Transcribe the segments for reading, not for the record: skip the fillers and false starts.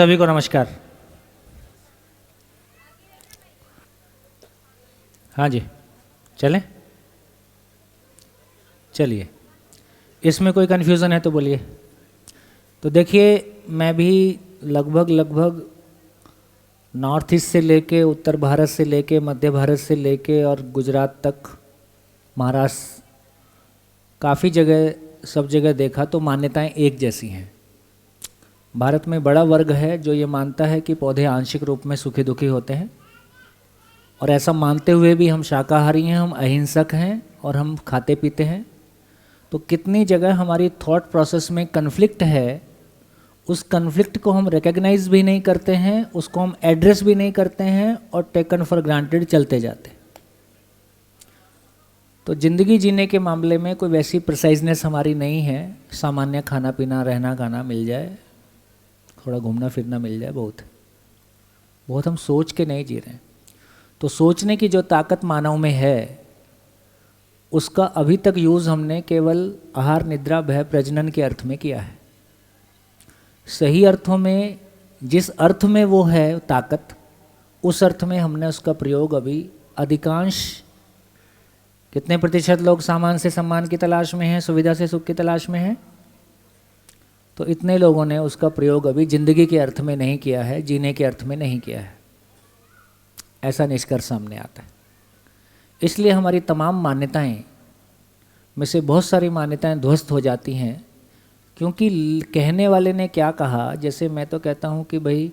सभी को नमस्कार। हाँ जी, चलें? चलिए, इसमें कोई कन्फ्यूज़न है तो बोलिए। तो देखिए, मैं भी लगभग नॉर्थ ईस्ट से लेके उत्तर भारत से लेके मध्य भारत से लेके और गुजरात तक, महाराष्ट्र, काफ़ी जगह, सब जगह देखा तो मान्यताएं एक जैसी हैं। भारत में बड़ा वर्ग है जो ये मानता है कि पौधे आंशिक रूप में सुखी दुखी होते हैं, और ऐसा मानते हुए भी हम शाकाहारी हैं, हम अहिंसक हैं और हम खाते पीते हैं। तो कितनी जगह हमारी थॉट प्रोसेस में कन्फ्लिक्ट है, उस कन्फ्लिक्ट को हम रिकग्नाइज भी नहीं करते हैं, उसको हम एड्रेस भी नहीं करते हैं और टेकन फॉर ग्रांटेड चलते जाते हैं। तो ज़िंदगी जीने के मामले में कोई वैसी प्रिसाइजनेस हमारी नहीं है। सामान्य खाना पीना, रहना खाना मिल जाए, थोड़ा घूमना फिरना मिल जाए, बहुत हम सोच के नहीं जी रहे हैं। तो सोचने की जो ताकत मानव में है, उसका अभी तक यूज़ हमने केवल आहार, निद्रा, भय, प्रजनन के अर्थ में किया है। सही अर्थों में, जिस अर्थ में वो है ताकत, उस अर्थ में हमने उसका प्रयोग अभी अधिकांश, कितने प्रतिशत लोग सामान से सम्मान की तलाश में हैं, सुविधा से सुख की तलाश में हैं, तो इतने लोगों ने उसका प्रयोग अभी जिंदगी के अर्थ में नहीं किया है, जीने के अर्थ में नहीं किया है। ऐसा निष्कर्ष सामने आता है। इसलिए हमारी तमाम मान्यताएं में से बहुत सारी मान्यताएं ध्वस्त हो जाती हैं, क्योंकि कहने वाले ने क्या कहा। जैसे मैं तो कहता हूं कि भाई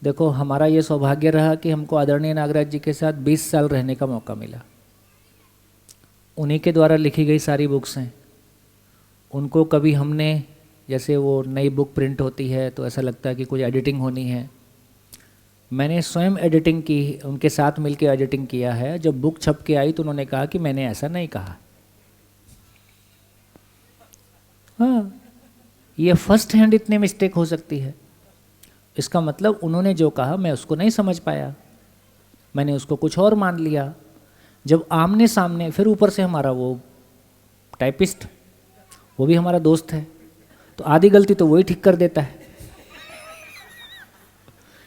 देखो, हमारा ये सौभाग्य रहा कि हमको आदरणीय नागराज जी के साथ 20 साल रहने का मौका मिला। उन्हीं के द्वारा लिखी गई सारी बुक्स हैं। उनको कभी हमने, जैसे वो नई बुक प्रिंट होती है तो ऐसा लगता है कि कुछ एडिटिंग होनी है, मैंने स्वयं एडिटिंग की, उनके साथ मिलकर एडिटिंग किया है। जब बुक छप के आई तो उन्होंने कहा कि मैंने ऐसा नहीं कहा। हाँ, ये फर्स्ट हैंड इतने मिस्टेक हो सकती है। इसका मतलब उन्होंने जो कहा मैं उसको नहीं समझ पाया, मैंने उसको कुछ और मान लिया। जब आमने सामने, फिर ऊपर से हमारा वो टाइपिस्ट, वो भी हमारा दोस्त है, तो आधी गलती तो वही ठीक कर देता है।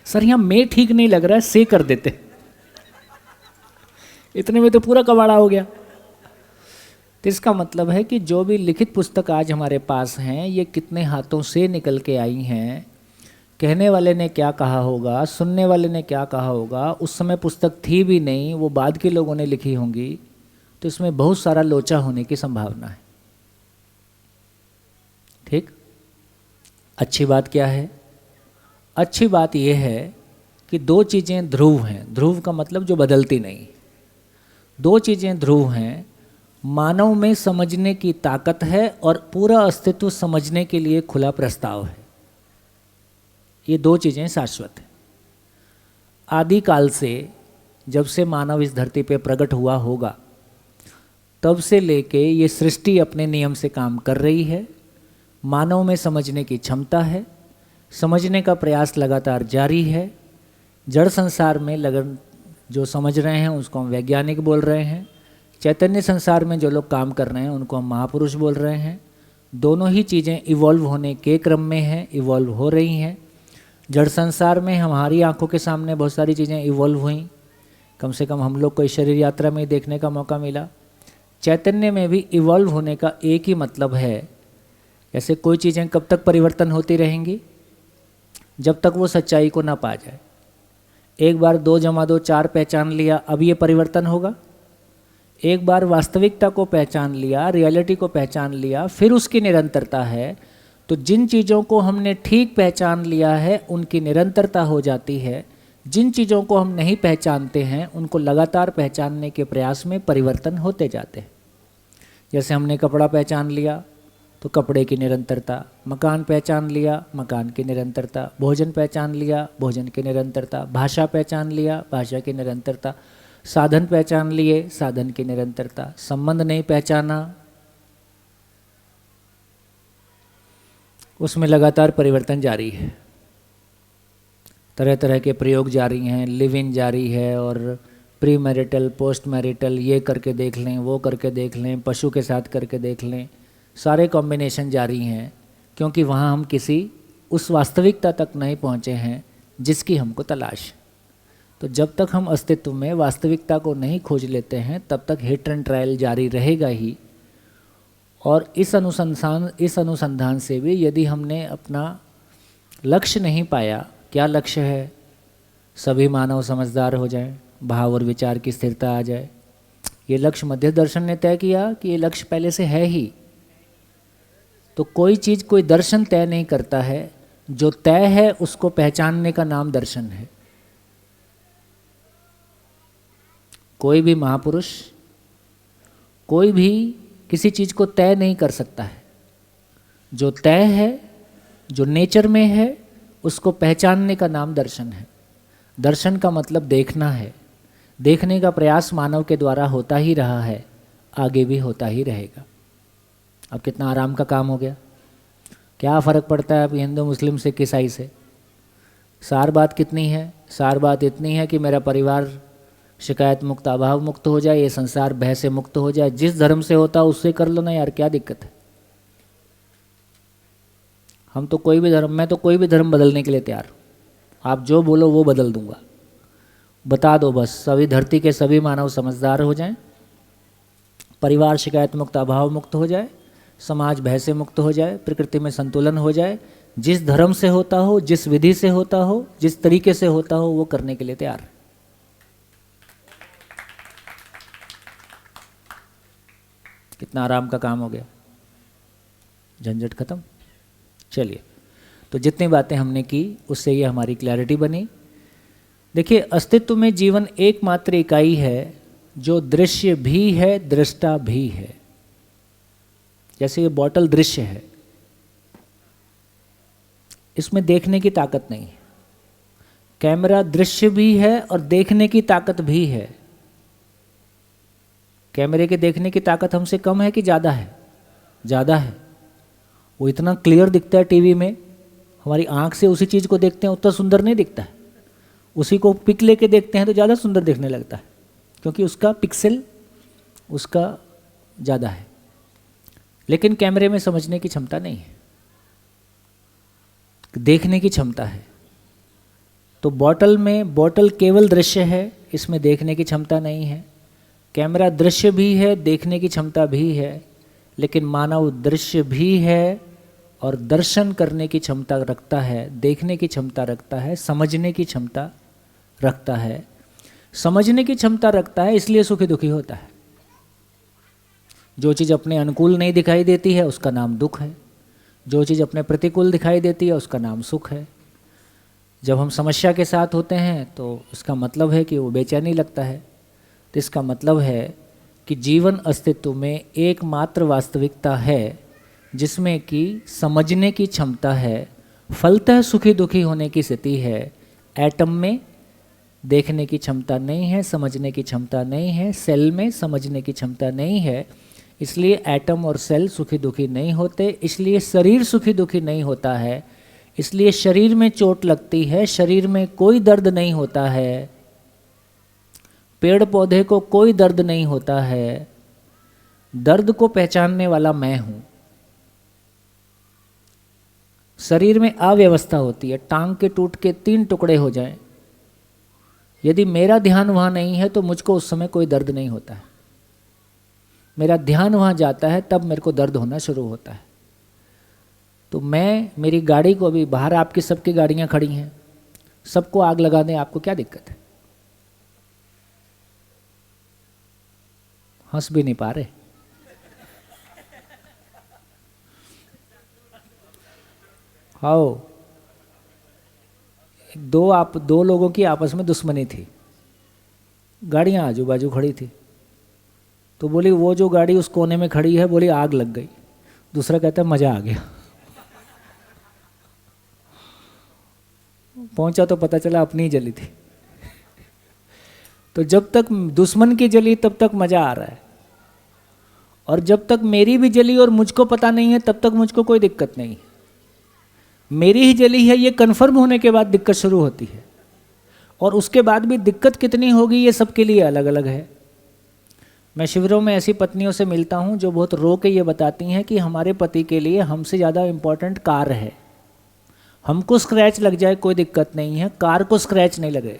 सर यहाँ मैं ठीक नहीं लग रहा है, से कर देते, इतने में तो पूरा कबाड़ा हो गया। तो इसका मतलब है कि जो भी लिखित पुस्तक आज हमारे पास हैं, ये कितने हाथों से निकल के आई हैं। कहने वाले ने क्या कहा होगा, सुनने वाले ने क्या कहा होगा, उस समय पुस्तक थी भी नहीं, वो बाद के लोगों ने लिखी होंगी। तो इसमें बहुत सारा लोचा होने की संभावना है। ठीक। अच्छी बात क्या है? अच्छी बात यह है कि दो चीज़ें ध्रुव हैं। ध्रुव का मतलब जो बदलती नहीं। दो चीज़ें ध्रुव हैं। मानव में समझने की ताकत है और पूरा अस्तित्व समझने के लिए खुला प्रस्ताव है। ये दो चीज़ें शाश्वत हैं। आदिकाल से, जब से मानव इस धरती पे प्रकट हुआ होगा, तब से लेके ये सृष्टि अपने नियम से काम कर रही है। मानव में समझने की क्षमता है, समझने का प्रयास लगातार जारी है। जड़ संसार में लगन जो समझ रहे हैं उसको हम वैज्ञानिक बोल रहे हैं। चैतन्य संसार में जो लोग काम कर रहे हैं उनको हम महापुरुष बोल रहे हैं। दोनों ही चीज़ें इवॉल्व होने के क्रम में हैं, इवॉल्व हो रही हैं। जड़ संसार में हमारी आंखों के सामने बहुत सारी चीज़ें इवॉल्व हुई, कम से कम हम लोग को इस शरीर यात्रा में देखने का मौका मिला। चैतन्य में भी इवॉल्व होने का एक ही मतलब है। ऐसे कोई चीज़ें कब तक परिवर्तन होती रहेंगी? जब तक वो सच्चाई को ना पा जाए। एक बार 2 + 2 4 पहचान लिया, अब ये परिवर्तन होगा। एक बार वास्तविकता को पहचान लिया, रियलिटी को पहचान लिया, फिर उसकी निरंतरता है। तो जिन चीज़ों को हमने ठीक पहचान लिया है उनकी निरंतरता हो जाती है। जिन चीज़ों को हम नहीं पहचानते हैं उनको लगातार पहचानने के प्रयास में परिवर्तन होते जाते हैं। जैसे हमने कपड़ा पहचान लिया तो कपड़े की निरंतरता, मकान पहचान लिया, मकान की निरंतरता, भोजन पहचान लिया, भोजन की निरंतरता, भाषा पहचान लिया, भाषा की निरंतरता, साधन पहचान लिए, साधन की निरंतरता, संबंध नहीं पहचाना, उसमें लगातार परिवर्तन जारी है। तरह तरह के प्रयोग जारी हैं, लिव इन जारी है, और प्री मैरिटल, पोस्ट मैरिटल, ये करके देख लें, वो करके देख लें, पशु के साथ करके देख लें, सारे कॉम्बिनेशन जारी हैं। क्योंकि वहाँ हम किसी उस वास्तविकता तक नहीं पहुँचे हैं जिसकी हमको तलाश। तो जब तक हम अस्तित्व में वास्तविकता को नहीं खोज लेते हैं तब तक हिट एंड ट्रायल जारी रहेगा ही। और इस अनुसंधान से भी यदि हमने अपना लक्ष्य नहीं पाया, क्या लक्ष्य है? सभी मानव समझदार हो जाएं, भाव और विचार की स्थिरता आ जाए। ये लक्ष्य मध्य दर्शन ने तय किया कि ये लक्ष्य पहले से है ही। तो कोई चीज़, कोई दर्शन तय नहीं करता है, जो तय है उसको पहचानने का नाम दर्शन है। कोई भी महापुरुष कोई भी किसी चीज़ को तय नहीं कर सकता है। जो तय है, जो नेचर में है, उसको पहचानने का नाम दर्शन है। दर्शन का मतलब देखना है। देखने का प्रयास मानव के द्वारा होता ही रहा है, आगे भी होता ही रहेगा। अब कितना आराम का काम हो गया। क्या फ़र्क पड़ता है अब हिंदू मुस्लिम से, ईसाई से? सार बात कितनी है? सार बात इतनी है कि मेरा परिवार शिकायत मुक्त, अभाव मुक्त हो जाए, ये संसार भय से मुक्त हो जाए। जिस धर्म से होता उससे कर लो ना यार, क्या दिक्कत है? हम तो कोई भी धर्म, मैं तो कोई भी धर्म बदलने के लिए तैयार हूँ। आप जो बोलो वो बदल दूंगा। बता दो बस, सभी धरती के सभी मानव समझदार हो जाएं, परिवार शिकायत मुक्त, अभाव मुक्त हो जाए, समाज भय से मुक्त हो जाए, प्रकृति में संतुलन हो जाए। जिस धर्म से होता हो, जिस विधि से होता हो, जिस तरीके से होता हो, वो करने के लिए तैयार। कितना आराम का काम हो गया, झंझट खत्म। चलिए, तो जितनी बातें हमने की उससे ये हमारी क्लैरिटी बनी। देखिए, अस्तित्व में जीवन एकमात्र इकाई है जो दृश्य भी है, दृष्टा भी है। जैसे ये बॉटल दृश्य है, इसमें देखने की ताकत नहीं है। कैमरा दृश्य भी है और देखने की ताकत भी है। कैमरे के देखने की ताकत हमसे कम है कि ज़्यादा है? ज़्यादा है। वो इतना क्लियर दिखता है टीवी में, हमारी आंख से उसी चीज़ को देखते हैं उतना सुंदर नहीं दिखता है। उसी को पिक लेके देखते हैं तो ज़्यादा सुंदर दिखने लगता है, क्योंकि उसका पिक्सल उसका ज़्यादा है। लेकिन कैमरे में समझने की क्षमता नहीं है, देखने की क्षमता है। तो बॉटल केवल दृश्य है, इसमें देखने की क्षमता नहीं है। कैमरा दृश्य भी है, देखने की क्षमता भी है, लेकिन मानव दृश्य भी है और दर्शन करने की क्षमता रखता है, देखने की क्षमता रखता है, समझने की क्षमता रखता है। समझने की क्षमता रखता है, इसलिए सुखी दुखी होता है। जो चीज़ अपने अनुकूल नहीं दिखाई देती है उसका नाम दुख है, जो चीज़ अपने प्रतिकूल दिखाई देती है उसका नाम सुख है। जब हम समस्या के साथ होते हैं तो इसका मतलब है कि वो बेचैनी लगता है। तो इसका मतलब है कि जीवन अस्तित्व में एकमात्र वास्तविकता है जिसमें कि समझने की क्षमता है। फलतः सुखी दुखी होने की स्थिति है। एटम में देखने की क्षमता नहीं है, समझने की क्षमता नहीं है, सेल में समझने की क्षमता नहीं है, इसलिए एटम और सेल सुखी दुखी नहीं होते। इसलिए शरीर सुखी दुखी नहीं होता है, इसलिए शरीर में चोट लगती है, शरीर में कोई दर्द नहीं होता है। पेड़ पौधे को कोई दर्द नहीं होता है। दर्द को पहचानने वाला मैं हूँ। शरीर में अव्यवस्था होती है, टांग के टूट के 3 टुकड़े हो जाएं, यदि मेरा ध्यान वहाँ नहीं है तो मुझको उस समय कोई दर्द नहीं होता है। मेरा ध्यान वहाँ जाता है तब मेरे को दर्द होना शुरू होता है। तो मेरी गाड़ी को, अभी बाहर आपकी सबकी गाड़ियाँ खड़ी हैं, सबको आग लगा दें, आपको क्या दिक्कत है? हंस भी नहीं पा रहे। आओ, दो लोगों की आपस में दुश्मनी थी, गाड़ियाँ आजू बाजू खड़ी थी। तो बोली वो जो गाड़ी उस कोने में खड़ी है, बोली आग लग गई। दूसरा कहता है मज़ा आ गया। पहुंचा तो पता चला अपनी ही जली थी। तो जब तक दुश्मन की जली तब तक मज़ा आ रहा है, और जब तक मेरी भी जली और मुझको पता नहीं है तब तक मुझको कोई दिक्कत नहीं है। मेरी ही जली है ये कन्फर्म होने के बाद दिक्कत शुरू होती है, और उसके बाद भी दिक्कत कितनी होगी ये सबके लिए अलग अलग है। मैं शिविरों में ऐसी पत्नियों से मिलता हूँ जो बहुत रो के ये बताती हैं कि हमारे पति के लिए हमसे ज़्यादा इम्पोर्टेंट कार है, हमको स्क्रैच लग जाए कोई दिक्कत नहीं है, कार को स्क्रैच नहीं लगे।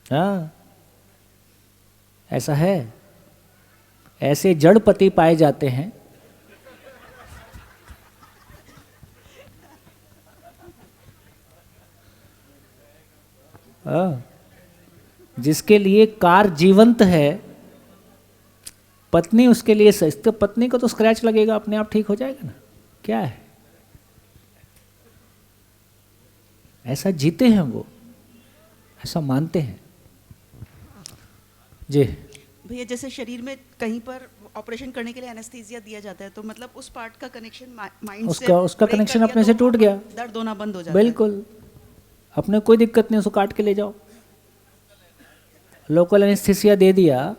हाँ, ऐसा है। ऐसे जड़ पति पाए जाते हैं। हाँ, जिसके लिए कार जीवंत है, पत्नी उसके लिए सच, तो पत्नी को तो स्क्रैच लगेगा, अपने आप ठीक हो जाएगा ना, क्या है। ऐसा जीते हैं वो, ऐसा मानते हैं जी। भैया जैसे शरीर में कहीं पर ऑपरेशन करने के लिए एनेस्थीसिया दिया जाता है, तो मतलब उस पार्ट का कनेक्शन माइंड से उसका कनेक्शन अपने से टूट गया, दर्द होना बंद हो जाता है। बिल्कुल, अपने कोई दिक्कत नहीं, उसको काट के ले जाओ। लोकल एनेस्थीसिया दे दिया,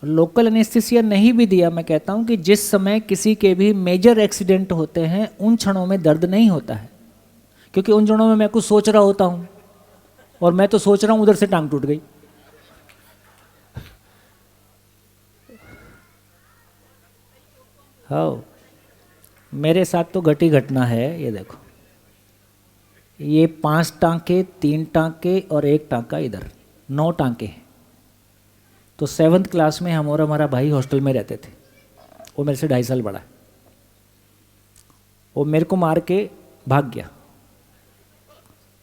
लोकल एनेस्थीसिया नहीं भी दिया, मैं कहता हूं कि जिस समय किसी के भी मेजर एक्सीडेंट होते हैं उन क्षणों में दर्द नहीं होता है, क्योंकि उन क्षणों में मैं कुछ सोच रहा होता हूं, और मैं तो सोच रहा हूं उधर से टांग टूट गई। हाँ, मेरे साथ तो घटी घटना है, ये देखो, ये 5 टांके, 3 टांके और 1 टांका इधर, 9 टांके हैं। तो 7th क्लास में हम और हमारा भाई हॉस्टल में रहते थे, वो मेरे से 2.5 साल बड़ा है। वो मेरे को मार के भाग गया,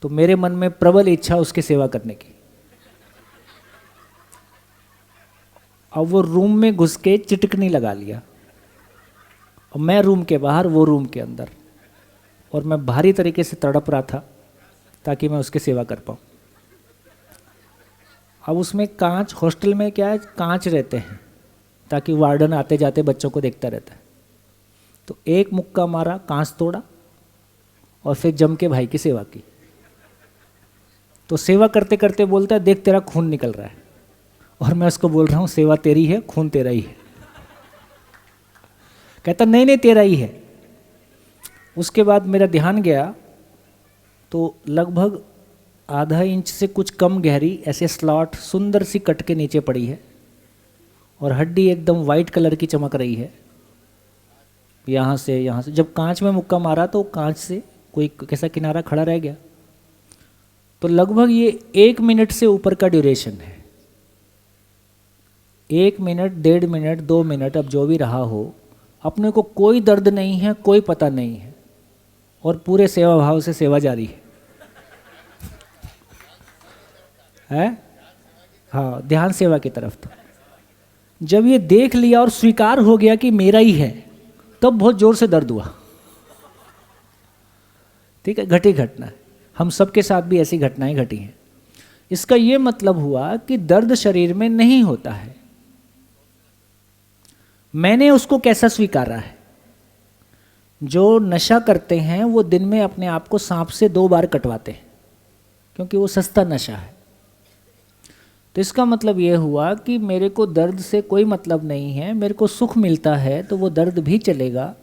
तो मेरे मन में प्रबल इच्छा उसकी सेवा करने की। अब वो रूम में घुस के चिटकनी लगा लिया, और मैं रूम के बाहर, वो रूम के अंदर, और मैं भारी तरीके से तड़प रहा था ताकि मैं उसकी सेवा कर पाऊँ। अब उसमें कांच, हॉस्टल में क्या है, कांच रहते हैं ताकि वार्डन आते जाते बच्चों को देखता रहता है। तो एक मुक्का मारा, कांच तोड़ा, और फिर जम के भाई की सेवा की। तो सेवा करते करते बोलता है, देख तेरा खून निकल रहा है, और मैं उसको बोल रहा हूँ सेवा तेरी है, खून तेरा ही है। कहता नहीं नहीं तेरा ही है। उसके बाद मेरा ध्यान गया, तो लगभग आधा इंच से कुछ कम गहरी ऐसे स्लॉट सुंदर सी कट के नीचे पड़ी है, और हड्डी एकदम वाइट कलर की चमक रही है यहाँ से। जब कांच में मुक्का मारा तो कांच से कोई कैसा किनारा खड़ा रह गया। तो लगभग ये 1 मिनट से ऊपर का ड्यूरेशन है, 1 मिनट, 1.5 मिनट, 2 मिनट, अब जो भी रहा हो, अपने को कोई दर्द नहीं है, कोई पता नहीं है, और पूरे सेवा भाव से सेवा जारी है। हाँ, ध्यान सेवा की तरफ। तो जब ये देख लिया और स्वीकार हो गया कि मेरा ही है, तब बहुत जोर से दर्द हुआ। ठीक है, घटी घटना है, हम सबके साथ भी ऐसी घटनाएं घटी हैं। इसका ये मतलब हुआ कि दर्द शरीर में नहीं होता है। मैंने उसको कैसा स्वीकारा है? जो नशा करते हैं वो दिन में अपने आप को सांप से 2 बार कटवाते हैं, क्योंकि वो सस्ता नशा है। तो इसका मतलब ये हुआ कि मेरे को दर्द से कोई मतलब नहीं है, मेरे को सुख मिलता है तो वो दर्द भी चलेगा।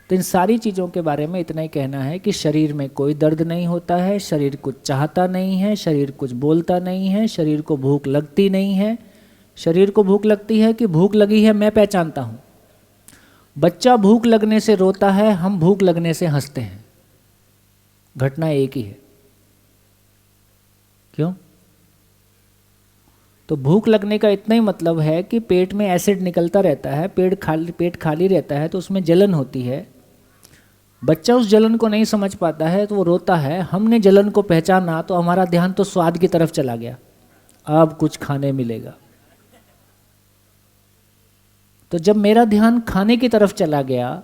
तो इन सारी चीज़ों के बारे में इतना ही कहना है कि शरीर में कोई दर्द नहीं होता है, शरीर कुछ चाहता नहीं है, शरीर कुछ बोलता नहीं है, शरीर को भूख लगती नहीं है। शरीर को भूख लगती है कि भूख लगी है मैं पहचानता हूँ। बच्चा भूख लगने से रोता है, हम भूख लगने से हंसते हैं, घटना एक ही है। क्यों? तो भूख लगने का इतना ही मतलब है कि पेट में एसिड निकलता रहता है, पेट खाली रहता है, तो उसमें जलन होती है। बच्चा उस जलन को नहीं समझ पाता है तो वो रोता है। हमने जलन को पहचाना तो हमारा ध्यान तो स्वाद की तरफ चला गया, अब कुछ खाने मिलेगा। तो जब मेरा ध्यान खाने की तरफ चला गया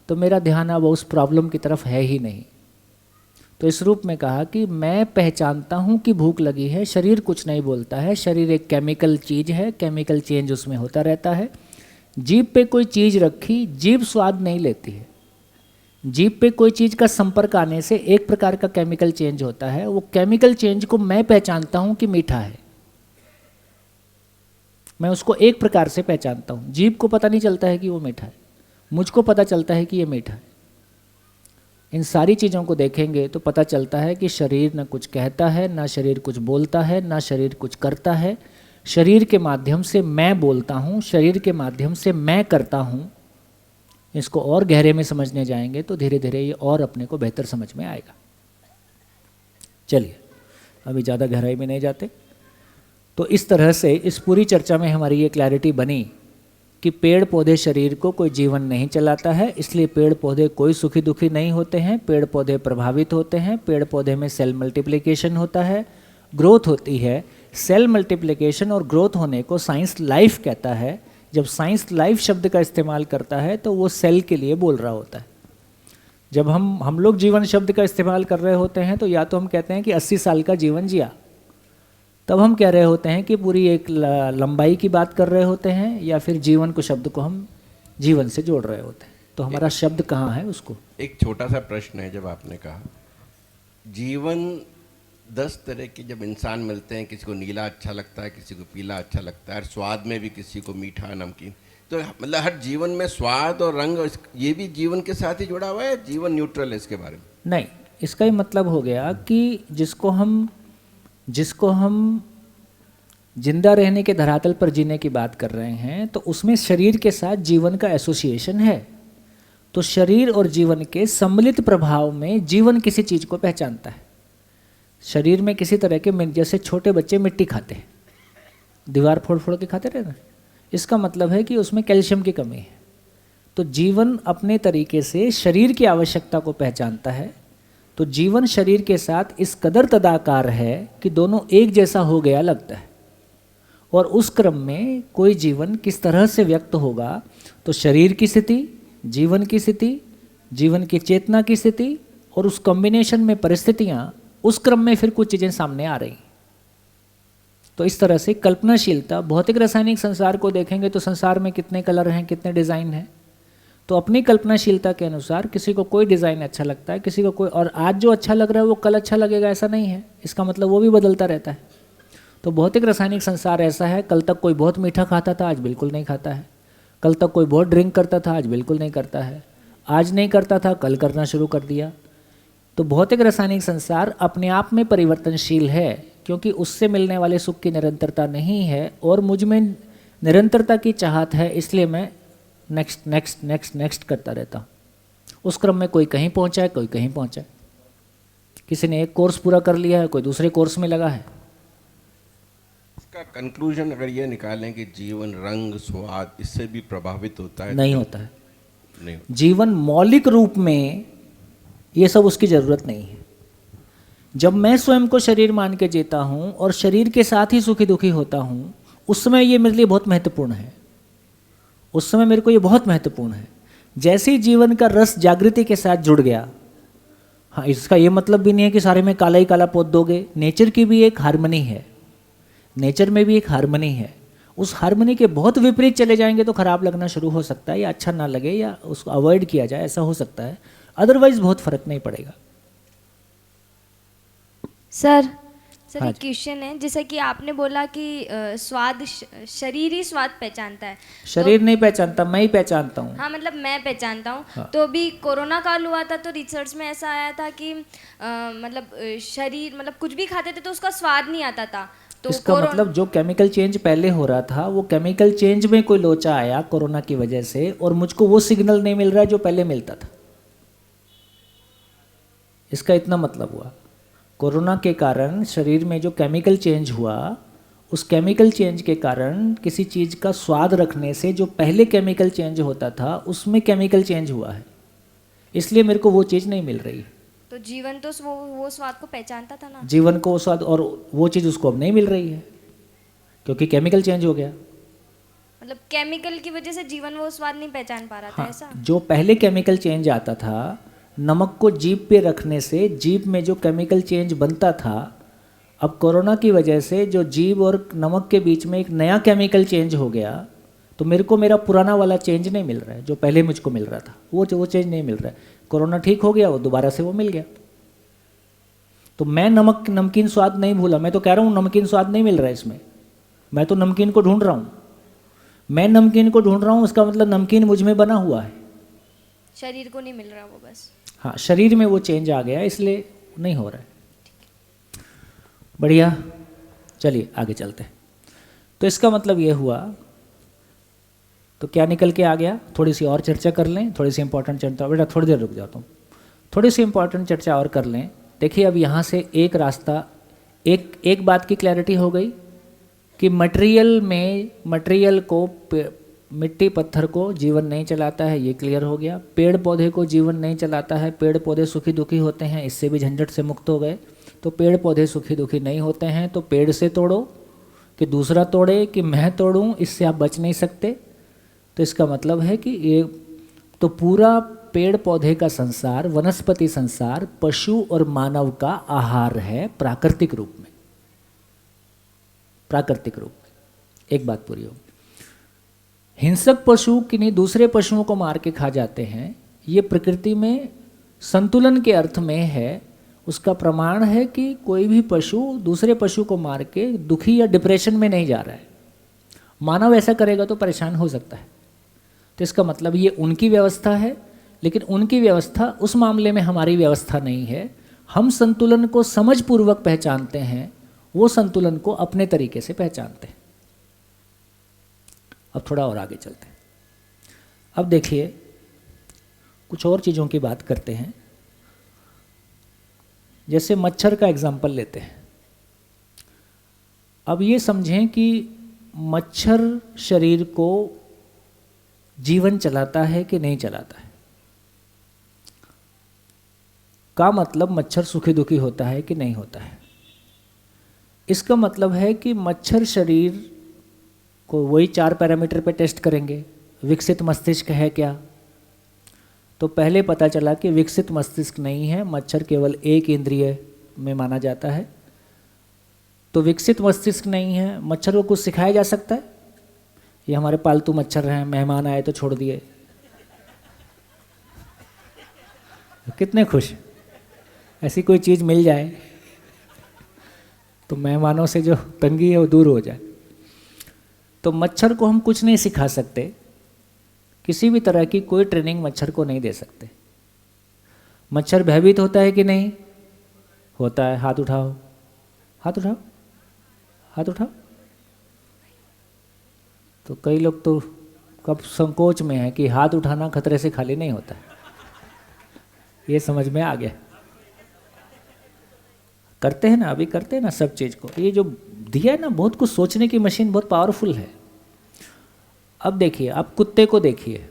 तो मेरा ध्यान अब उस प्रॉब्लम की तरफ है ही नहीं। तो इस रूप में कहा कि मैं पहचानता हूँ कि भूख लगी है, शरीर कुछ नहीं बोलता है। शरीर एक केमिकल चीज़ है, केमिकल चेंज उसमें होता रहता है। जीभ पे कोई चीज़ रखी, जीभ स्वाद नहीं लेती है। जीभ पे कोई चीज़ का संपर्क आने से एक प्रकार का केमिकल चेंज होता है। वो केमिकल चेंज को मैं पहचानता हूँ कि मीठा है, मैं उसको एक प्रकार से पहचानता हूँ। जीभ को पता नहीं चलता है कि वो मीठा है, मुझको पता चलता है कि ये मीठा है। इन सारी चीज़ों को देखेंगे तो पता चलता है कि शरीर न कुछ कहता है, ना शरीर कुछ बोलता है, ना शरीर कुछ करता है। शरीर के माध्यम से मैं बोलता हूँ, शरीर के माध्यम से मैं करता हूँ। इसको और गहरे में समझने जाएंगे तो धीरे धीरे ये और अपने को बेहतर समझ में आएगा। चलिए अभी ज़्यादा गहराई में नहीं जाते। तो इस तरह से इस पूरी चर्चा में हमारी ये क्लैरिटी बनी कि पेड़ पौधे शरीर को कोई जीवन नहीं चलाता है, इसलिए पेड़ पौधे कोई सुखी दुखी नहीं होते हैं। पेड़ पौधे प्रभावित होते हैं, पेड़ पौधे में सेल मल्टीप्लिकेशन होता है, ग्रोथ होती है। सेल मल्टीप्लिकेशन और ग्रोथ होने को साइंस लाइफ कहता है। जब साइंस लाइफ शब्द का इस्तेमाल करता है तो वो सेल के लिए बोल रहा होता है। जब हम लोग जीवन शब्द का इस्तेमाल कर रहे होते हैं तो या तो हम कहते हैं कि 80 साल का जीवन जिया, तब हम कह रहे होते हैं कि पूरी एक लंबाई की बात कर रहे होते हैं, या फिर जीवन को शब्द को हम जीवन से जोड़ रहे होते हैं। तो हमारा शब्द कहाँ है उसको। एक छोटा सा प्रश्न है, जब आपने कहा जीवन 10 तरह के जब इंसान मिलते हैं, किसी को नीला अच्छा लगता है, किसी को पीला अच्छा लगता है, स्वाद में भी किसी को मीठा नमकीन, तो मतलब हर जीवन में स्वाद और रंग ये भी जीवन के साथ ही जुड़ा हुआ है, जीवन न्यूट्रल है इसके बारे में? नहीं, इसका ये मतलब हो गया कि जिसको हम जिंदा रहने के धरातल पर जीने की बात कर रहे हैं तो उसमें शरीर के साथ जीवन का एसोसिएशन है। तो शरीर और जीवन के सम्मिलित प्रभाव में जीवन किसी चीज़ को पहचानता है। शरीर में किसी तरह के, जैसे छोटे बच्चे मिट्टी खाते हैं, दीवार फोड़ फोड़ के खाते रहे ना, इसका मतलब है कि उसमें कैल्शियम की कमी है। तो जीवन अपने तरीके से शरीर की आवश्यकता को पहचानता है। तो जीवन शरीर के साथ इस कदर तदाकार है कि दोनों एक जैसा हो गया लगता है। और उस क्रम में कोई जीवन किस तरह से व्यक्त होगा, तो शरीर की स्थिति, जीवन की स्थिति, जीवन की चेतना की स्थिति और उस कॉम्बिनेशन में परिस्थितियाँ, उस क्रम में फिर कुछ चीज़ें सामने आ रही। तो इस तरह से कल्पनाशीलता, भौतिक रासायनिक संसार को देखेंगे तो संसार में कितने कलर हैं, कितने डिज़ाइन हैं, तो अपनी कल्पनाशीलता के अनुसार किसी को कोई डिज़ाइन अच्छा लगता है, किसी को कोई, और आज जो अच्छा लग रहा है वो कल अच्छा लगेगा ऐसा नहीं है। इसका मतलब वो भी बदलता रहता है। तो भौतिक रासायनिक संसार ऐसा है, कल तक कोई बहुत मीठा खाता था, आज बिल्कुल नहीं खाता है। कल तक कोई बहुत ड्रिंक करता था, आज बिल्कुल नहीं करता है। आज नहीं करता था, कल करना शुरू कर दिया। तो भौतिक रासायनिक संसार अपने आप में परिवर्तनशील है, क्योंकि उससे मिलने वाले सुख की निरंतरता नहीं है और मुझ में निरंतरता की चाहत है, इसलिए मैं नेक्स्ट नेक्स्ट नेक्स्ट नेक्स्ट करता रहता हूँ। उस क्रम में कोई कहीं पहुँचा है, कोई कहीं पहुँचा है। किसी ने एक कोर्स पूरा कर लिया है, कोई दूसरे कोर्स में लगा है। इसका कंक्लूजन अगर ये निकालें कि जीवन रंग स्वाद इससे भी प्रभावित होता है? नहीं होता है। नहीं होता। जीवन मौलिक रूप में ये सब उसकी ज़रूरत नहीं है। जब मैं स्वयं को शरीर मान के जीता हूँ और शरीर के साथ ही सुखी दुखी होता हूँ, उस समय ये मेरे लिए बहुत महत्वपूर्ण है। उस समय मेरे को ये बहुत महत्वपूर्ण है। जैसे ही जीवन का रस जागृति के साथ जुड़ गया, हाँ, इसका ये मतलब भी नहीं है कि सारे में काला ही काला पोत दोगे। नेचर की भी एक हार्मनी है, नेचर में भी एक हार्मनी है। उस हार्मनी के बहुत विपरीत चले जाएंगे तो खराब लगना शुरू हो सकता है, या अच्छा ना लगे, या उसको अवॉइड किया जाए, ऐसा हो सकता है। अदरवाइज बहुत फर्क नहीं पड़ेगा। सर हाँ एक क्वेश्चन है, जैसा कि आपने बोला कि स्वाद शरीर ही स्वाद पहचानता है। शरीर नहीं पहचानता, मैं ही पहचानता हूँ। हाँ, मतलब मैं पहचानता हूँ। हाँ। तो अभी कोरोना काल हुआ था तो रिसर्च में ऐसा आया था कि मतलब शरीर, मतलब कुछ भी खाते थे तो उसका स्वाद नहीं आता था। तो इसका मतलब जो केमिकल चेंज पहले हो रहा था, वो केमिकल चेंज में कोई लोचा आया कोरोना की वजह से, और मुझको वो सिग्नल नहीं मिल रहा है जो पहले मिलता था। इसका इतना मतलब हुआ, कोरोना के कारण शरीर में जो केमिकल चेंज हुआ, उस केमिकल चेंज के कारण किसी चीज़ का स्वाद रखने से जो पहले केमिकल चेंज होता था उसमें केमिकल चेंज हुआ है, इसलिए मेरे को वो चीज़ नहीं मिल रही। तो जीवन तो वो स्वाद को पहचानता था ना। जीवन को वो स्वाद, और वो चीज़ उसको अब नहीं मिल रही है क्योंकि केमिकल चेंज हो गया। मतलब केमिकल की वजह से जीवन वो स्वाद नहीं पहचान पा रहा था। हाँ, ऐसा जो पहले केमिकल चेंज आता था, नमक को जीभ पे रखने से जीभ में जो केमिकल चेंज बनता था, अब कोरोना की वजह से जो जीभ और नमक के बीच में एक नया केमिकल चेंज हो गया, तो मेरे को मेरा पुराना वाला चेंज नहीं मिल रहा है जो पहले मुझको मिल रहा था, वो चेंज नहीं मिल रहा है। कोरोना ठीक हो गया, वो दोबारा से वो मिल गया। तो मैं नमकीन स्वाद नहीं भूला, मैं तो कह रहा हूँ नमकीन स्वाद नहीं मिल रहा है इसमें, मैं तो नमकीन को ढूंढ रहा हूँ। मैं नमकीन को ढूंढ रहा हूँ, उसका मतलब नमकीन मुझ में बना हुआ है, शरीर को नहीं मिल रहा वो बस। हाँ, शरीर में वो चेंज आ गया, इसलिए नहीं हो रहा है। बढ़िया, चलिए आगे चलते हैं। तो इसका मतलब ये हुआ तो क्या निकल के आ गया? थोड़ी सी और चर्चा कर लें, थोड़ी सी इंपॉर्टेंट चर्चा। बेटा थोड़ी देर रुक जाता हूँ, थोड़ी सी इंपॉर्टेंट चर्चा और कर लें। देखिए अब यहाँ से एक रास्ता, एक बात की क्लैरिटी हो गई कि मटेरियल को, मिट्टी पत्थर को जीवन नहीं चलाता है, ये क्लियर हो गया। पेड़ पौधे को जीवन नहीं चलाता है, पेड़ पौधे सुखी दुखी होते हैं, इससे भी झंझट से मुक्त हो गए। तो पेड़ पौधे सुखी दुखी नहीं होते हैं तो पेड़ से तोड़ो कि दूसरा तोड़े कि मैं तोड़ूं, इससे आप बच नहीं सकते। तो इसका मतलब है कि ये तो पूरा पेड़ पौधे का संसार, वनस्पति संसार पशु और मानव का आहार है प्राकृतिक रूप में, प्राकृतिक रूप में। एक बात पूरी हो। हिंसक पशु किन्हीं दूसरे पशुओं को मार के खा जाते हैं, ये प्रकृति में संतुलन के अर्थ में है। उसका प्रमाण है कि कोई भी पशु दूसरे पशु को मार के दुखी या डिप्रेशन में नहीं जा रहा है। मानव ऐसा करेगा तो परेशान हो सकता है। तो इसका मतलब ये उनकी व्यवस्था है, लेकिन उनकी व्यवस्था उस मामले में हमारी व्यवस्था नहीं है। हम संतुलन को समझपूर्वक पहचानते हैं, वो संतुलन को अपने तरीके से पहचानते हैं। अब थोड़ा और आगे चलते हैं। अब देखिए कुछ और चीज़ों की बात करते हैं। जैसे मच्छर का एग्जाम्पल लेते हैं। अब ये समझें कि मच्छर शरीर को जीवन चलाता है कि नहीं चलाता है। का मतलब मच्छर सुखी दुखी होता है कि नहीं होता है। इसका मतलब है कि मच्छर शरीर को वही 4 पैरामीटर पे टेस्ट करेंगे। विकसित मस्तिष्क है क्या? तो पहले पता चला कि विकसित मस्तिष्क नहीं है, मच्छर केवल एक इंद्रिय में माना जाता है। तो विकसित मस्तिष्क नहीं है, मच्छर को कुछ सिखाया जा सकता है? ये हमारे पालतू मच्छर हैं, मेहमान आए तो छोड़ दिए, कितने खुश। ऐसी कोई चीज़ मिल जाए तो मेहमानों से जो तंगी है वो दूर हो जाए। तो मच्छर को हम कुछ नहीं सिखा सकते, किसी भी तरह की कोई ट्रेनिंग मच्छर को नहीं दे सकते। मच्छर भयभीत होता है कि नहीं होता है? हाथ उठाओ, हाथ उठाओ, हाथ उठाओ। तो कई लोग तो कब संकोच में है कि हाथ उठाना खतरे से खाली नहीं होता है। ये समझ में आ गया। करते हैं ना, अभी करते हैं ना सब चीज़ को। ये जो दिया है ना, बहुत कुछ सोचने की मशीन बहुत पावरफुल है। अब देखिए, आप कुत्ते को देखिए,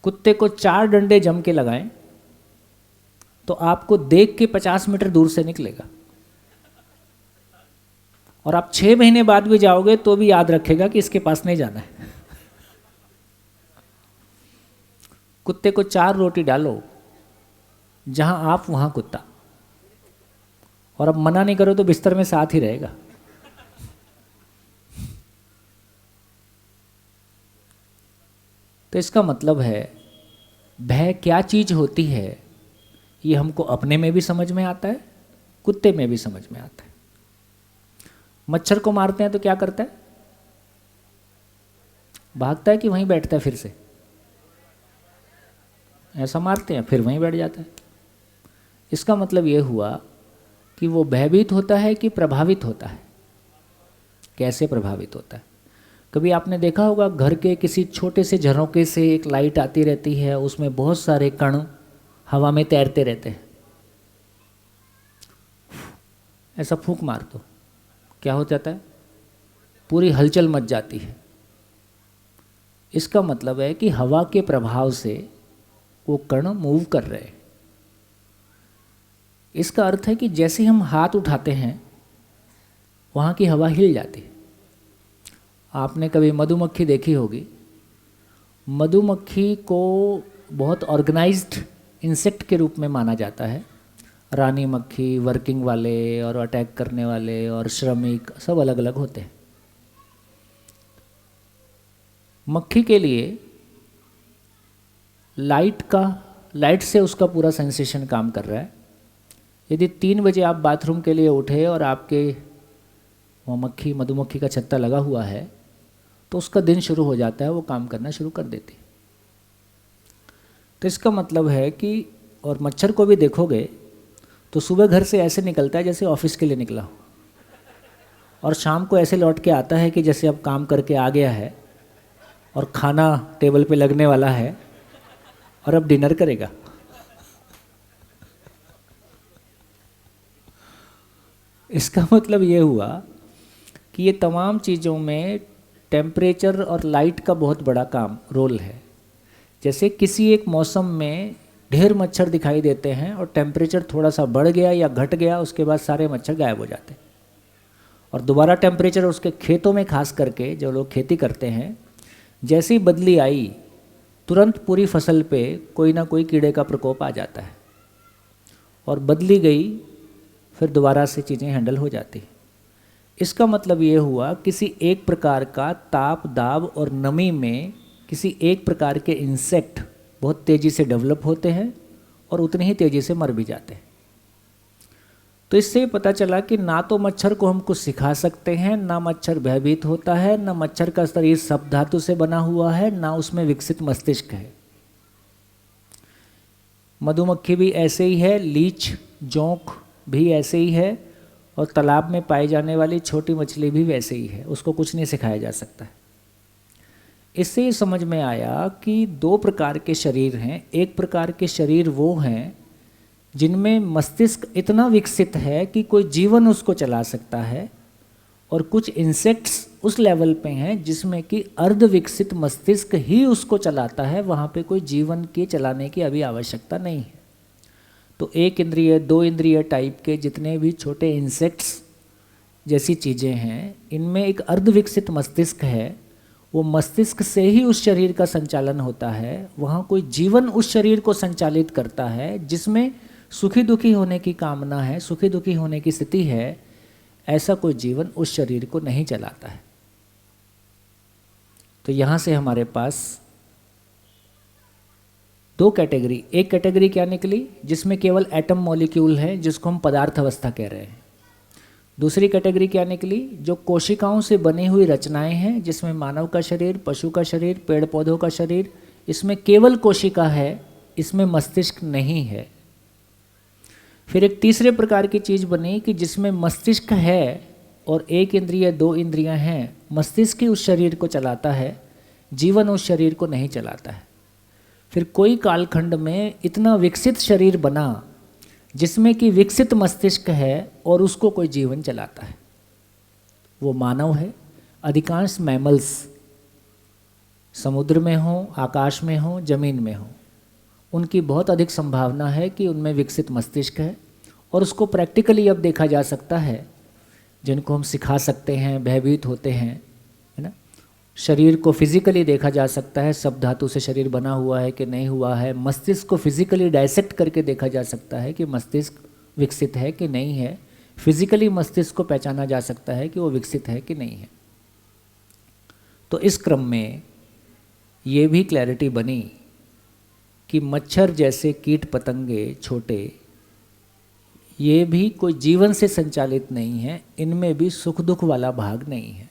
कुत्ते को 4 डंडे जम के लगाएं तो आपको देख के 50 मीटर दूर से निकलेगा, और आप 6 महीने बाद भी जाओगे तो भी याद रखेगा कि इसके पास नहीं जाना है। कुत्ते को 4 रोटी डालो, जहां आप वहां कुत्ता, और अब मना नहीं करो तो बिस्तर में साथ ही रहेगा। तो इसका मतलब है भय क्या चीज होती है ये हमको अपने में भी समझ में आता है, कुत्ते में भी समझ में आता है। मच्छर को मारते हैं तो क्या करता है? भागता है कि वहीं बैठता है फिर से? ऐसा मारते हैं फिर वहीं बैठ जाता है। इसका मतलब ये हुआ कि वो भयभीत होता है कि प्रभावित होता है। कैसे प्रभावित होता है? कभी आपने देखा होगा घर के किसी छोटे से झरोके से एक लाइट आती रहती है, उसमें बहुत सारे कण हवा में तैरते रहते हैं। ऐसा फूंक मार दो, क्या हो जाता है? पूरी हलचल मच जाती है। इसका मतलब है कि हवा के प्रभाव से वो कण मूव कर रहे हैं। इसका अर्थ है कि जैसे हम हाथ उठाते हैं वहाँ की हवा हिल जाती है। आपने कभी मधुमक्खी देखी होगी। मधुमक्खी को बहुत ऑर्गेनाइज्ड इंसेक्ट के रूप में माना जाता है। रानी मक्खी, वर्किंग वाले और अटैक करने वाले और श्रमिक सब अलग अलग होते हैं। मक्खी के लिए लाइट से उसका पूरा सेंसेशन काम कर रहा है। यदि 3 बजे आप बाथरूम के लिए उठे और आपके वहाँ मधुमक्खी का छत्ता लगा हुआ है तो उसका दिन शुरू हो जाता है, वो काम करना शुरू कर देती है। तो इसका मतलब है कि, और मच्छर को भी देखोगे तो सुबह घर से ऐसे निकलता है जैसे ऑफिस के लिए निकला हो, और शाम को ऐसे लौट के आता है कि जैसे अब काम करके आ गया है और खाना टेबल पे लगने वाला है और अब डिनर करेगा। इसका मतलब ये हुआ कि ये तमाम चीज़ों में टेम्परेचर और लाइट का बहुत बड़ा रोल है। जैसे किसी एक मौसम में ढेर मच्छर दिखाई देते हैं और टेम्परेचर थोड़ा सा बढ़ गया या घट गया, उसके बाद सारे मच्छर गायब हो जाते हैं। और दोबारा टेम्परेचर उसके खेतों में खास करके जो लोग खेती करते हैं, जैसे ही बदली आई तुरंत पूरी फसल पे कोई ना कोई कीड़े का प्रकोप आ जाता है और बदली गई फिर दोबारा से चीज़ें हैंडल हो जाती हैं। इसका मतलब ये हुआ किसी एक प्रकार का ताप, दाब और नमी में किसी एक प्रकार के इंसेक्ट बहुत तेज़ी से डेवलप होते हैं और उतनी ही तेज़ी से मर भी जाते हैं। तो इससे पता चला कि ना तो मच्छर को हम कुछ सिखा सकते हैं, ना मच्छर भयभीत होता है, ना मच्छर का शरीर सब धातु से बना हुआ है, ना उसमें विकसित मस्तिष्क है। मधुमक्खी भी ऐसे ही है, लीच, जोंक भी ऐसे ही है, और तालाब में पाई जाने वाली छोटी मछली भी वैसे ही है। उसको कुछ नहीं सिखाया जा सकता है। इससे ये समझ में आया कि दो प्रकार के शरीर हैं। एक प्रकार के शरीर वो हैं जिनमें मस्तिष्क इतना विकसित है कि कोई जीवन उसको चला सकता है, और कुछ इंसेक्ट्स उस लेवल पे हैं जिसमें कि अर्ध विकसित मस्तिष्क ही उसको चलाता है, वहाँ पे कोई जीवन के चलाने की अभी आवश्यकता नहीं है। तो एक इंद्रिय, दो इंद्रिय टाइप के जितने भी छोटे इंसेक्ट्स जैसी चीज़ें हैं, इनमें एक अर्ध विकसित मस्तिष्क है। वो मस्तिष्क से ही उस शरीर का संचालन होता है। वहाँ कोई जीवन उस शरीर को संचालित करता है जिसमें सुखी दुखी होने की कामना है, सुखी दुखी होने की स्थिति है। ऐसा कोई जीवन उस शरीर को नहीं चलाता है। तो यहाँ से हमारे पास दो कैटेगरी, एक कैटेगरी क्या निकली जिसमें केवल एटम मॉलिक्यूल है, जिसको हम पदार्थ अवस्था कह रहे हैं। दूसरी कैटेगरी क्या निकली, जो कोशिकाओं से बनी हुई रचनाएं हैं, जिसमें मानव का शरीर, पशु का शरीर, पेड़ पौधों का शरीर, इसमें केवल कोशिका है, इसमें मस्तिष्क नहीं है। फिर एक तीसरे प्रकार की चीज़ बनी कि जिसमें मस्तिष्क है और एक इंद्रिय, दो इंद्रियां हैं। मस्तिष्क ही उस शरीर को चलाता है, जीवन उस शरीर को नहीं चलाता है। फिर कोई कालखंड में इतना विकसित शरीर बना जिसमें कि विकसित मस्तिष्क है और उसको कोई जीवन चलाता है। वो मानव है। अधिकांश मैमल्स समुद्र में हो, आकाश में हो, जमीन में हो, उनकी बहुत अधिक संभावना है कि उनमें विकसित मस्तिष्क है, और उसको प्रैक्टिकली अब देखा जा सकता है। जिनको हम सिखा सकते हैं, भयभीत होते हैं, है ना। शरीर को फिजिकली देखा जा सकता है, सब धातु से शरीर बना हुआ है कि नहीं हुआ है। मस्तिष्क को फिजिकली डायसेक्ट करके देखा जा सकता है कि मस्तिष्क विकसित है कि नहीं है। फिजिकली मस्तिष्क को पहचाना जा सकता है कि वो विकसित है कि नहीं है। तो इस क्रम में ये भी क्लैरिटी बनी कि मच्छर जैसे कीट पतंगे छोटे, ये भी कोई जीवन से संचालित नहीं है, इनमें भी सुख दुख वाला भाग नहीं है।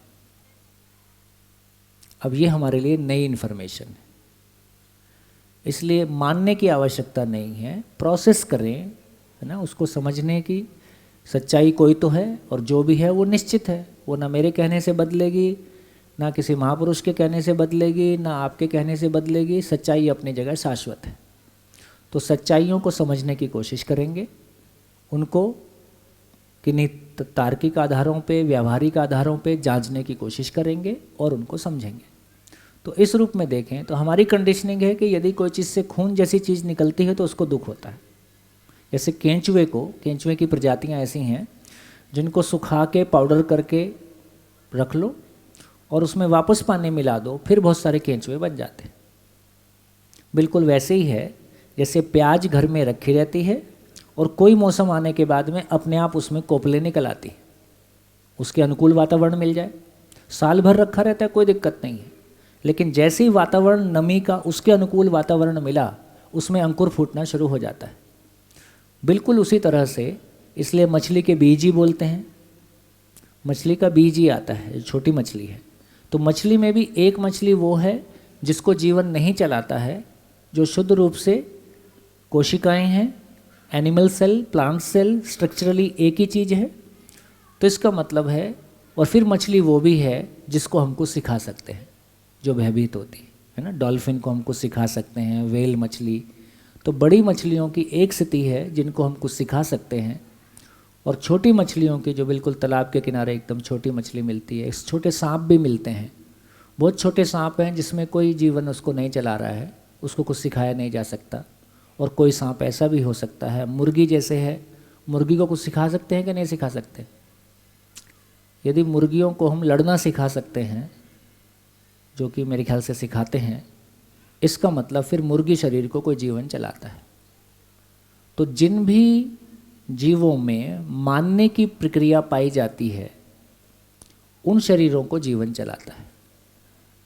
अब ये हमारे लिए नई इन्फॉर्मेशन है, इसलिए मानने की आवश्यकता नहीं है। प्रोसेस करें, है ना, उसको समझने की। सच्चाई कोई तो है और जो भी है वो निश्चित है। वो ना मेरे कहने से बदलेगी, ना किसी महापुरुष के कहने से बदलेगी, ना आपके कहने से बदलेगी। सच्चाई अपनी जगह शाश्वत है। तो सच्चाइयों को समझने की कोशिश करेंगे, उनको किन्हीं तार्किक आधारों पे, व्यावहारिक आधारों पे जांचने की कोशिश करेंगे और उनको समझेंगे। तो इस रूप में देखें तो हमारी कंडीशनिंग है कि यदि कोई चीज़ से खून जैसी चीज़ निकलती है तो उसको दुख होता है। जैसे केंचुए की प्रजातियां ऐसी हैं जिनको सुखा के पाउडर करके रख लो और उसमें वापस पानी मिला दो, फिर बहुत सारे केंचुए बन जाते हैं। बिल्कुल वैसे ही है जैसे प्याज घर में रखी रहती है और कोई मौसम आने के बाद में अपने आप उसमें कोपले निकल आती है, उसके अनुकूल वातावरण मिल जाए। साल भर रखा रहता है, कोई दिक्कत नहीं है, लेकिन जैसे ही वातावरण नमी का उसके अनुकूल वातावरण मिला, उसमें अंकुर फूटना शुरू हो जाता है। बिल्कुल उसी तरह से, इसलिए मछली के बीज ही बोलते हैं। मछली का बीज ही आता है, छोटी मछली है। तो मछली में भी एक मछली वो है जिसको जीवन नहीं चलाता है, जो शुद्ध रूप से कोशिकाएं हैं, animal cell, plant cell, structurally एक ही चीज़ है। तो इसका मतलब है, और फिर मछली वो भी है जिसको हमको सिखा सकते हैं, जो भयभीत होती है ना। डॉल्फिन को हम कुछ सिखा सकते हैं, व्हेल मछली, तो बड़ी मछलियों की एक स्थिति है जिनको हम कुछ सिखा सकते हैं, और छोटी मछलियों की जो बिल्कुल तालाब के किनारे एकदम छोटी मछली मिलती है, छोटे सांप भी मिलते हैं, बहुत छोटे सांप हैं जिसमें कोई जीवन उसको नहीं चला रहा है, उसको कुछ सिखाया नहीं जा सकता। और कोई सांप ऐसा भी हो सकता है, मुर्गी जैसे है, मुर्गी को कुछ सिखा सकते हैं कि नहीं सिखा सकते? यदि मुर्गियों को हम लड़ना सिखा सकते हैं, जो कि मेरे ख्याल से सिखाते हैं, इसका मतलब फिर मुर्गी शरीर को कोई जीवन चलाता है। तो जिन भी जीवों में मानने की प्रक्रिया पाई जाती है उन शरीरों को जीवन चलाता है।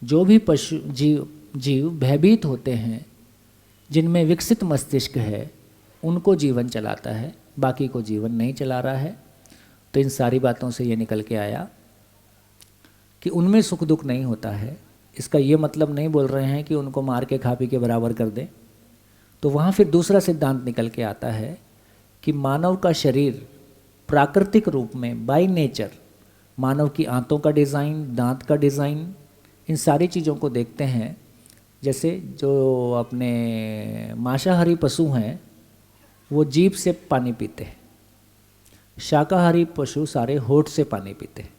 जो भी पशु जीव भयभीत होते हैं, जिनमें विकसित मस्तिष्क है, उनको जीवन चलाता है, बाकी को जीवन नहीं चला रहा है। तो इन सारी बातों से ये निकल के आया कि उनमें सुख दुख नहीं होता है। इसका ये मतलब नहीं बोल रहे हैं कि उनको मार के खा पी के बराबर कर दें। तो वहाँ फिर दूसरा सिद्धांत निकल के आता है कि मानव का शरीर प्राकृतिक रूप में बाय नेचर, मानव की आंतों का डिज़ाइन, दांत का डिज़ाइन, इन सारी चीज़ों को देखते हैं। जैसे जो अपने मांसाहारी पशु हैं वो जीभ से पानी पीते हैं, शाकाहारी पशु सारे होठ से पानी पीते हैं।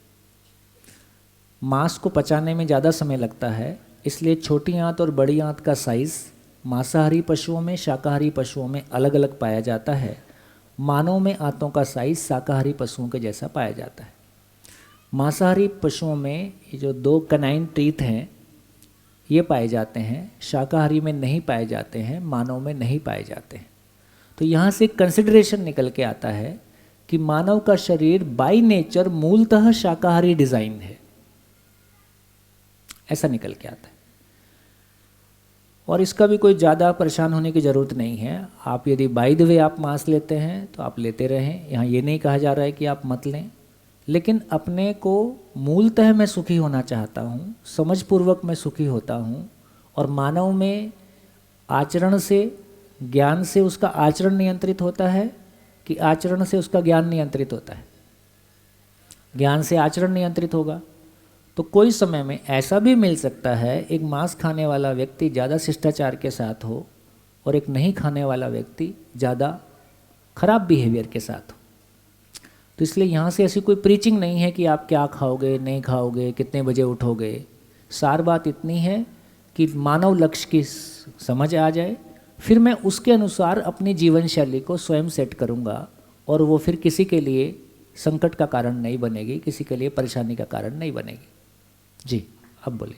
मांस को पचाने में ज़्यादा समय लगता है, इसलिए छोटी आंत और बड़ी आंत का साइज़ मांसाहारी पशुओं में, शाकाहारी पशुओं में अलग अलग पाया जाता है। मानव में आंतों का साइज़ शाकाहारी पशुओं के जैसा पाया जाता है। मांसाहारी पशुओं में ये जो 2 कनाइन टीथ हैं ये पाए जाते हैं, शाकाहारी में नहीं पाए जाते हैं, मानव में नहीं पाए जाते हैं। तो यहाँ से कंसिडरेशन निकल के आता है कि मानव का शरीर बाय नेचर मूलतः शाकाहारी डिज़ाइन है, ऐसा निकल के आता है। और इसका भी कोई ज़्यादा परेशान होने की ज़रूरत नहीं है। आप यदि बाय द वे आप मांस लेते हैं तो आप लेते रहें, यहाँ ये नहीं कहा जा रहा है कि आप मत लें, लेकिन अपने को मूलतः मैं सुखी होना चाहता हूँ, समझपूर्वक मैं सुखी होता हूँ, और मानव में आचरण से, ज्ञान से उसका आचरण नियंत्रित होता है कि आचरण से उसका ज्ञान नियंत्रित होता है? ज्ञान से आचरण नियंत्रित होगा। तो कोई समय में ऐसा भी मिल सकता है एक मांस खाने वाला व्यक्ति ज़्यादा शिष्टाचार के साथ हो और एक नहीं खाने वाला व्यक्ति ज़्यादा खराब बिहेवियर के साथ हो। तो इसलिए यहाँ से ऐसी कोई प्रीचिंग नहीं है कि आप क्या खाओगे, नहीं खाओगे, कितने बजे उठोगे। सार बात इतनी है कि मानव लक्ष्य की समझ आ जाए, फिर मैं उसके अनुसार अपनी जीवन शैली को स्वयं सेट करूँगा, और वो फिर किसी के लिए संकट का कारण नहीं बनेगी, किसी के लिए परेशानी का कारण नहीं बनेगी। जी, अब बोलिए।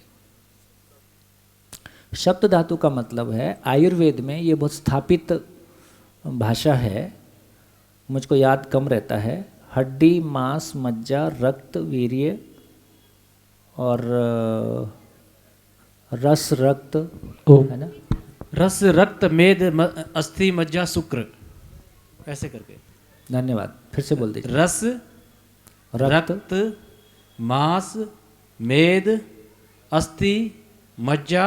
शब्द धातु का मतलब है, आयुर्वेद में ये बहुत स्थापित भाषा है, मुझको याद कम रहता है। हड्डी, मांस, मज्जा, रक्त, वीर्य और रस, रक्त है ना, रस, रक्त, मेद, अस्थि, मज्जा, शुक्र, ऐसे करके। धन्यवाद, फिर से बोल दीजिए। रस, रक्त, मांस, मेद, अस्थि, मज्जा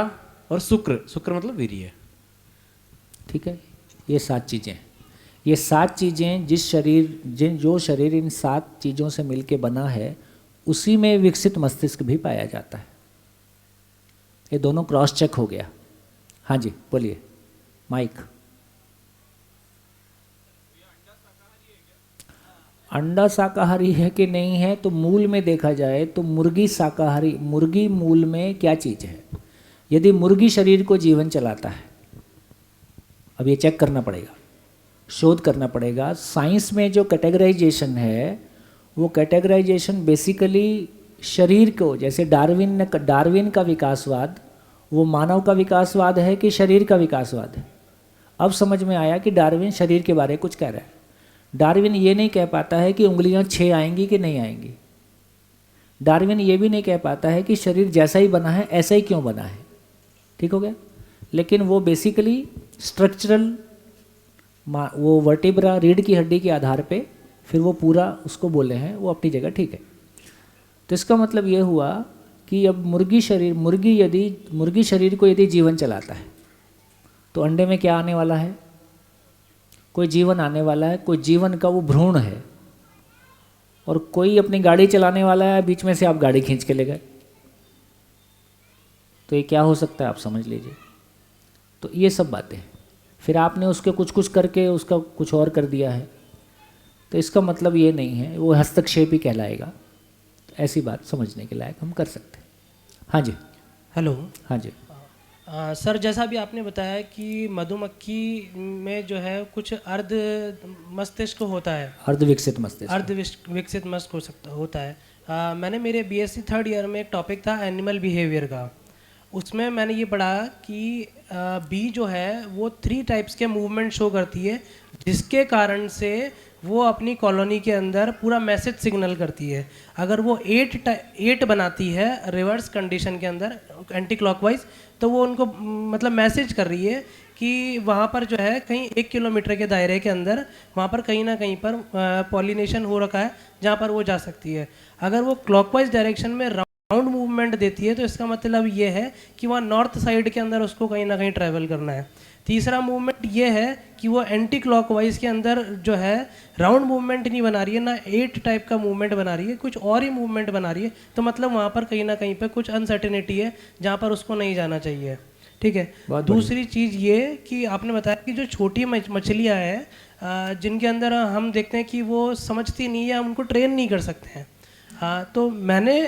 और शुक्र। शुक्र मतलब वीर्य। ठीक है, ये 7 चीज़ें, ये 7 चीज़ें जो शरीर इन 7 चीज़ों से मिलके बना है, उसी में विकसित मस्तिष्क भी पाया जाता है। ये दोनों क्रॉस चेक हो गया। हाँ जी, बोलिए, माइक। अंडा शाकाहारी है कि नहीं है, तो मूल में देखा जाए तो मुर्गी शाकाहारी, मुर्गी मूल में क्या चीज़ है? यदि मुर्गी शरीर को जीवन चलाता है, अब ये चेक करना पड़ेगा, शोध करना पड़ेगा। साइंस में जो कैटेगराइजेशन है, वो कैटेगराइजेशन बेसिकली शरीर को, जैसे डार्विन का विकासवाद, वो मानव का विकासवाद है कि शरीर का विकासवाद है? अब समझ में आया कि डार्विन शरीर के बारे में कुछ कह रहा है। डार्विन ये नहीं कह पाता है कि उंगलियां 6 आएंगी कि नहीं आएंगी। डार्विन ये भी नहीं कह पाता है कि शरीर जैसा ही बना है ऐसा ही क्यों बना है। ठीक हो गया? लेकिन वो बेसिकली स्ट्रक्चरल, वो वर्टिब्रा, रीढ़ की हड्डी के आधार पे फिर वो पूरा उसको बोले हैं, वो अपनी जगह ठीक है। तो इसका मतलब ये हुआ कि अब मुर्गी शरीर को यदि जीवन चलाता है, तो अंडे में क्या आने वाला है? कोई जीवन आने वाला है, कोई जीवन का वो भ्रूण है। और कोई अपनी गाड़ी चलाने वाला है, बीच में से आप गाड़ी खींच के ले गए, तो ये क्या हो सकता है आप समझ लीजिए। तो ये सब बातें, फिर आपने उसके कुछ कुछ करके उसका कुछ और कर दिया है, तो इसका मतलब ये नहीं है, वो हस्तक्षेप ही कहलाएगा। तो ऐसी बात समझने के लायक हम कर सकते हैं। हाँ जी। हेलो। हाँ जी। सर, जैसा भी आपने बताया कि मधुमक्खी में जो है कुछ अर्ध मस्तिष्क होता है, अर्धविकसित मस्तिष्क। विकसित मस्तिष्क होता है। मैंने मेरे बीएससी थर्ड ईयर में एक टॉपिक था एनिमल बिहेवियर का, उसमें मैंने ये पढ़ा कि बी जो है वो 3 टाइप्स के मूवमेंट शो करती है, जिसके कारण से वो अपनी कॉलोनी के अंदर पूरा मैसेज सिग्नल करती है। अगर वो 8 बनाती है रिवर्स कंडीशन के अंदर एंटी क्लॉकवाइज, तो वो उनको मतलब मैसेज कर रही है कि वहाँ पर जो है कहीं 1 किलोमीटर के दायरे के अंदर वहाँ पर कहीं ना कहीं पर पॉलिनेशन हो रखा है जहाँ पर वो जा सकती है। अगर वो क्लॉकवाइज डायरेक्शन में राउंड मूवमेंट देती है तो इसका मतलब ये है कि वहाँ नॉर्थ साइड के अंदर उसको कहीं ना कहीं ट्रैवल करना है। तीसरा मूवमेंट ये है कि वो एंटी क्लॉकवाइज के अंदर जो है राउंड मूवमेंट नहीं बना रही है, ना 8 टाइप का मूवमेंट बना रही है, कुछ और ही मूवमेंट बना रही है। तो मतलब वहाँ पर कहीं ना कहीं पे कुछ अनसर्टेनिटी है जहाँ पर उसको नहीं जाना चाहिए। ठीक है। दूसरी चीज़ ये कि आपने बताया कि जो छोटी मछलियाँ हैं जिनके अंदर हम देखते हैं कि वो समझती नहीं है, हम उनको ट्रेन नहीं कर सकते हैं। हाँ, तो मैंने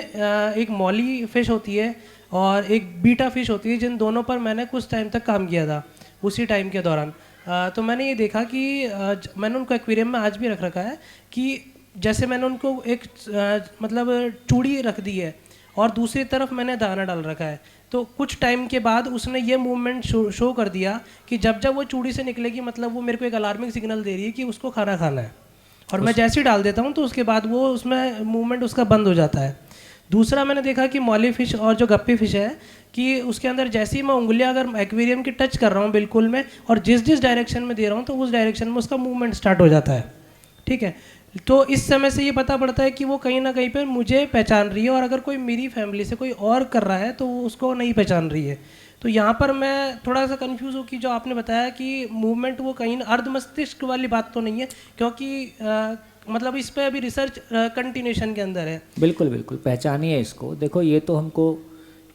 एक मॉली फिश होती है और एक बीटा फिश होती है, जिन दोनों पर मैंने कुछ टाइम तक काम किया था। उसी टाइम के दौरान तो मैंने ये देखा कि मैंने उनको एक्वेरियम में आज भी रख रखा है कि जैसे मैंने उनको एक मतलब चूड़ी रख दी है और दूसरी तरफ मैंने दाना डाल रखा है, तो कुछ टाइम के बाद उसने ये मूवमेंट शो कर दिया कि जब जब वो चूड़ी से निकलेगी मतलब वो मेरे को एक अलार्मिंग सिग्नल दे रही है कि उसको खाना खाना है, और मैं जैसे ही डाल देता हूँ तो उसके बाद वो उसमें मूवमेंट उसका बंद हो जाता है। दूसरा मैंने देखा कि मॉली फिश और जो गप्पी फिश है कि उसके अंदर जैसे ही मैं उंगलियां अगर एक्वेरियम की टच कर रहा हूँ बिल्कुल में, और जिस जिस डायरेक्शन में दे रहा हूँ तो उस डायरेक्शन में उसका मूवमेंट स्टार्ट हो जाता है। ठीक है। तो इस समय से ये पता पड़ता है कि वो कहीं ना कहीं पर मुझे पहचान रही है, और अगर कोई मेरी फैमिली से कोई और कर रहा है तो वो उसको नहीं पहचान रही है। तो यहाँ पर मैं थोड़ा सा कंफ्यूज हूँ कि जो आपने बताया कि मूवमेंट वो कहीं अर्ध मस्तिष्क वाली बात तो नहीं है, क्योंकि मतलब इस पे अभी रिसर्च कंटिन्यूएशन के अंदर है। बिल्कुल बिल्कुल, पहचानिए इसको। देखो, ये तो हमको,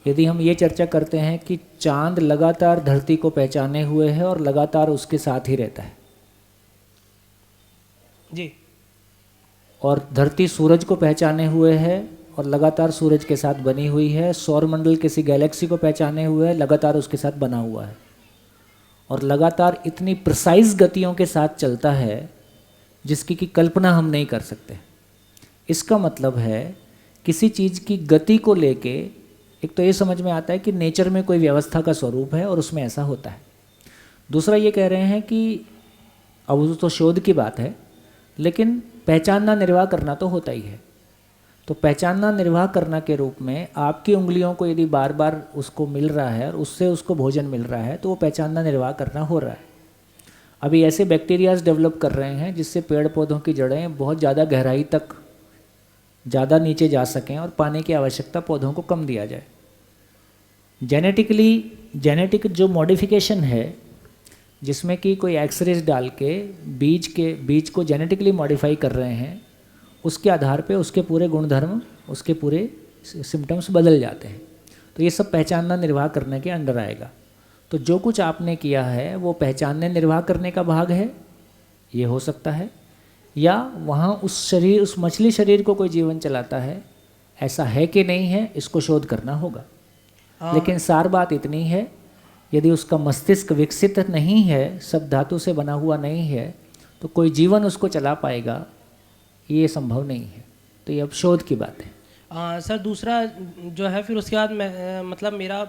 यदि हम ये चर्चा करते हैं कि चांद लगातार धरती को पहचाने हुए है और लगातार उसके साथ ही रहता है जी, और धरती सूरज को पहचाने हुए है और लगातार सूरज के साथ बनी हुई है, सौरमंडल किसी गैलेक्सी को पहचाने हुए है, लगातार उसके साथ बना हुआ है, और लगातार इतनी प्रिसाइज गतियों के साथ चलता है जिसकी की कल्पना हम नहीं कर सकते। इसका मतलब है किसी चीज़ की गति को लेके एक तो ये समझ में आता है कि नेचर में कोई व्यवस्था का स्वरूप है और उसमें ऐसा होता है। दूसरा ये कह रहे हैं कि अब वो तो शोध की बात है, लेकिन पहचानना निर्वाह करना तो होता ही है। तो पहचानना निर्वाह करना के रूप में आपकी उंगलियों को यदि बार बार उसको मिल रहा है और उससे उसको भोजन मिल रहा है तो वो पहचानना निर्वाह करना हो रहा है। अभी ऐसे बैक्टीरियाज डेवलप कर रहे हैं जिससे पेड़ पौधों की जड़ें बहुत ज़्यादा गहराई तक, ज़्यादा नीचे जा सकें और पानी की आवश्यकता पौधों को कम दिया जाए। जेनेटिक जो मॉडिफिकेशन है जिसमें कि कोई एक्सरेज डाल के बीज को जेनेटिकली मॉडिफाई कर रहे हैं, उसके आधार पे उसके पूरे गुणधर्म, उसके पूरे सिम्टम्स बदल जाते हैं। तो ये सब पहचानना निर्वाह करने के अंडर आएगा। तो जो कुछ आपने किया है वो पहचानने निर्वाह करने का भाग है, ये हो सकता है, या वहाँ उस मछली शरीर को कोई जीवन चलाता है, ऐसा है कि नहीं है, इसको शोध करना होगा। लेकिन सार बात इतनी है, यदि उसका मस्तिष्क विकसित नहीं है, सब धातु से बना हुआ नहीं है, तो कोई जीवन उसको चला पाएगा ये संभव नहीं है। तो ये अब शोध की बात है। सर, दूसरा जो है फिर उसके बाद मैं मतलब मेरा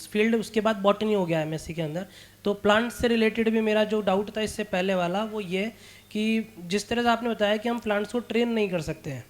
फील्ड उसके बाद बॉटनी हो गया एमएससी के अंदर, तो प्लांट से रिलेटेड भी मेरा जो डाउट था इससे पहले वाला वो ये कि जिस तरह से आपने बताया कि हम प्लांट्स को ट्रेन नहीं कर सकते हैं,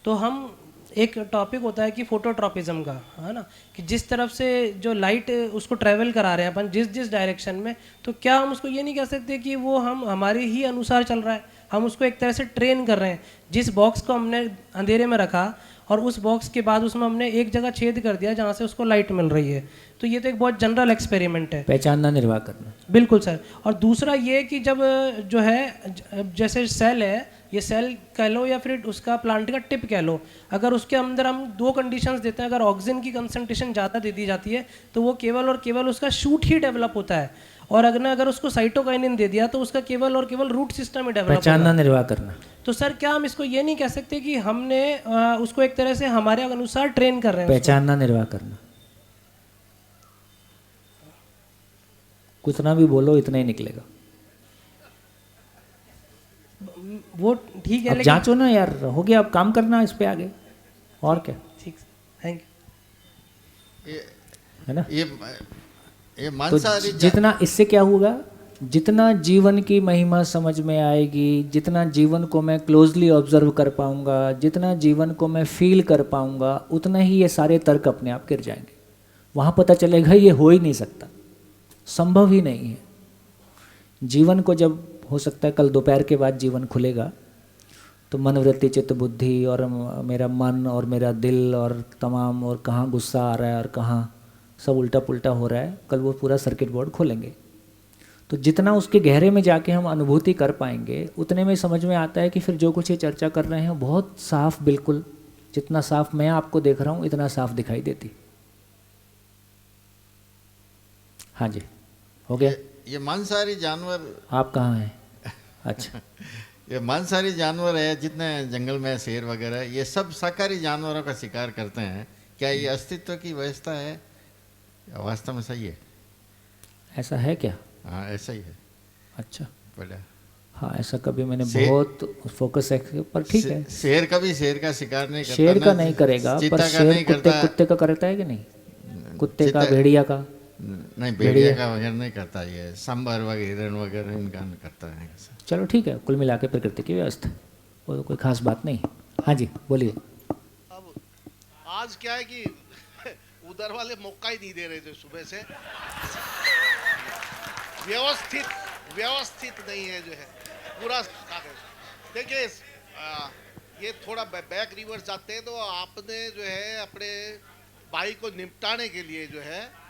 तो हम एक टॉपिक होता है कि फोटोट्रॉपिज्म का, है ना, कि जिस तरफ से जो लाइट उसको ट्रैवल करा रहे हैं अपन जिस डायरेक्शन में, तो क्या हम उसको ये नहीं कह सकते कि वो हम हमारे ही अनुसार चल रहा है, हम उसको एक तरह से ट्रेन कर रहे हैं। जिस बॉक्स को हमने अंधेरे में रखा और उस बॉक्स के बाद उसमें हमने एक जगह छेद कर दिया जहाँ से उसको लाइट मिल रही है, तो ये तो एक बहुत जनरल एक्सपेरिमेंट है, पहचानना निर्वाह करना। बिल्कुल सर। और दूसरा ये कि जब जो है जैसे सेल है ये सेल कह लो या फिर उसका प्लांट का टिप कह लो, अगर उसके अंदर हम दो कंडीशंस देते हैं, अगर ऑक्सीजन की कंसंट्रेशन ज़्यादा दे दी जाती है तो वो केवल और केवल उसका शूट ही डेवलप होता है, और अगर उसको साइटोकाइनिन दे दिया तो उसका केवल और केवल रूट सिस्टम ही डेवलप पहचानना, निर्वाह करना। तो सर क्या हम इसको ये नहीं कह सकते कि हमने उसको एक तरह से हमारे अनुसार ट्रेन कर रहे हैं? पहचानना, निर्वाह करना। कितना भी बोलो इतना ही निकलेगा। वो ठीक है, अब जांचो ना यार, हो गया, अब काम करना इस पे आगे, और क्या, ठीक, थैंक यू। है ना। ये तो मांसाहारी जितना इससे क्या होगा, जितना जीवन की महिमा समझ में आएगी, जितना जीवन को मैं क्लोजली ऑब्जर्व कर पाऊंगा, जितना जीवन को मैं फील कर पाऊंगा, उतना ही ये सारे तर्क अपने आप गिर जाएंगे। वहाँ पता चलेगा ये हो ही नहीं सकता, संभव ही नहीं है। जीवन को जब, हो सकता है कल दोपहर के बाद जीवन खुलेगा तो मन, वृत्ति, चित्त, बुद्धि और मेरा मन और मेरा दिल और तमाम, और कहाँ गुस्सा आ रहा है और कहाँ सब उल्टा पुल्टा हो रहा है, कल वो पूरा सर्किट बोर्ड खोलेंगे। तो जितना उसके गहरे में जाके हम अनुभूति कर पाएंगे, उतने में समझ में आता है कि फिर जो कुछ ये चर्चा कर रहे हैं बहुत साफ, बिल्कुल जितना साफ मैं आपको देख रहा हूँ इतना साफ दिखाई देती। हाँ जी, हो गया। ये मांसाहारी जानवर, आप कहाँ हैं? अच्छा, ये मांसाहारी जानवर है जितने जंगल में शेर वगैरह, ये सब शाकाहारी जानवरों का शिकार करते हैं। क्या ये अस्तित्व की व्यवस्था है या वास्तव में सही है? ऐसा है क्या? हाँ ऐसा ही है। अच्छा, बढ़िया। हाँ ऐसा कभी मैंने शेर- बहुत फोकस है, पर ठीक है। शेर कभी शेर का शिकार नहीं करता, शेर का ना नहीं करेगा, चीता पर का शेर नहीं कुत्ते करता, कुत्ते का करता है कि नहीं? कुत्ते का, चीता- भेड़िया का, नहीं भेड़िया का वगैरह नहीं करता, ये सांबर वगैरह, हिरण वगैरह इनका नहीं करता है। चलो ठीक है, कुल मिला के प्रकृति की व्यवस्था, वो तो कोई खास बात नहीं। हाँ जी बोलिए। अब आज क्या है कि उधर वाले मौका ही नहीं दे रहे थे सुबह से, व्यवस्थित नहीं है जो है पूरा कागज। देखिए ये थोड़ा बैक रिवर्स जाते हैं तो आपने जो है अपने भाई को निपटाने के लिए जो है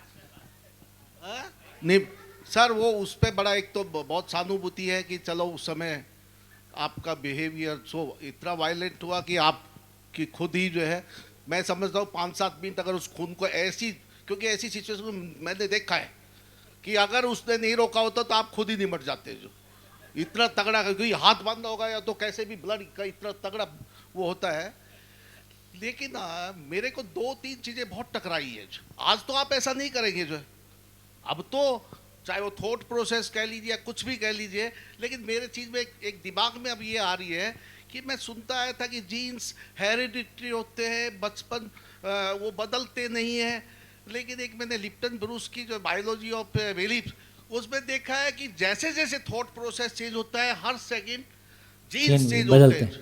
सर वो उस पे बड़ा, एक तो बहुत सहानुभूति है कि चलो उस समय आपका बिहेवियर सो इतना वायलेंट हुआ कि आप कि खुद ही जो है, मैं समझता हूँ 5-7 मिनट अगर उस खून को ऐसी, क्योंकि ऐसी सिचुएशन मैंने देखा है कि अगर उसने नहीं रोका होता तो आप खुद ही निमट जाते, जो इतना तगड़ा, क्योंकि हाथ बंद होगा या तो कैसे भी ब्लड का इतना तगड़ा वो होता है। लेकिन मेरे को 2-3 चीज़ें बहुत टकराई है। आज तो आप ऐसा नहीं करेंगे जो है, अब तो चाहे वो थॉट प्रोसेस कह लीजिए या कुछ भी कह लीजिए, लेकिन मेरे चीज़ में एक दिमाग में अब ये आ रही है कि मैं सुनता आया था कि जीन्स हेरिडिटरी होते हैं, बचपन वो बदलते नहीं हैं, लेकिन एक मैंने लिप्टन ब्रूस की जो बायोलॉजी ऑफ बिलीफ, उसमें देखा है कि जैसे जैसे थॉट प्रोसेस चेंज होता है हर सेकंड जीन्स चेंज होते हैं।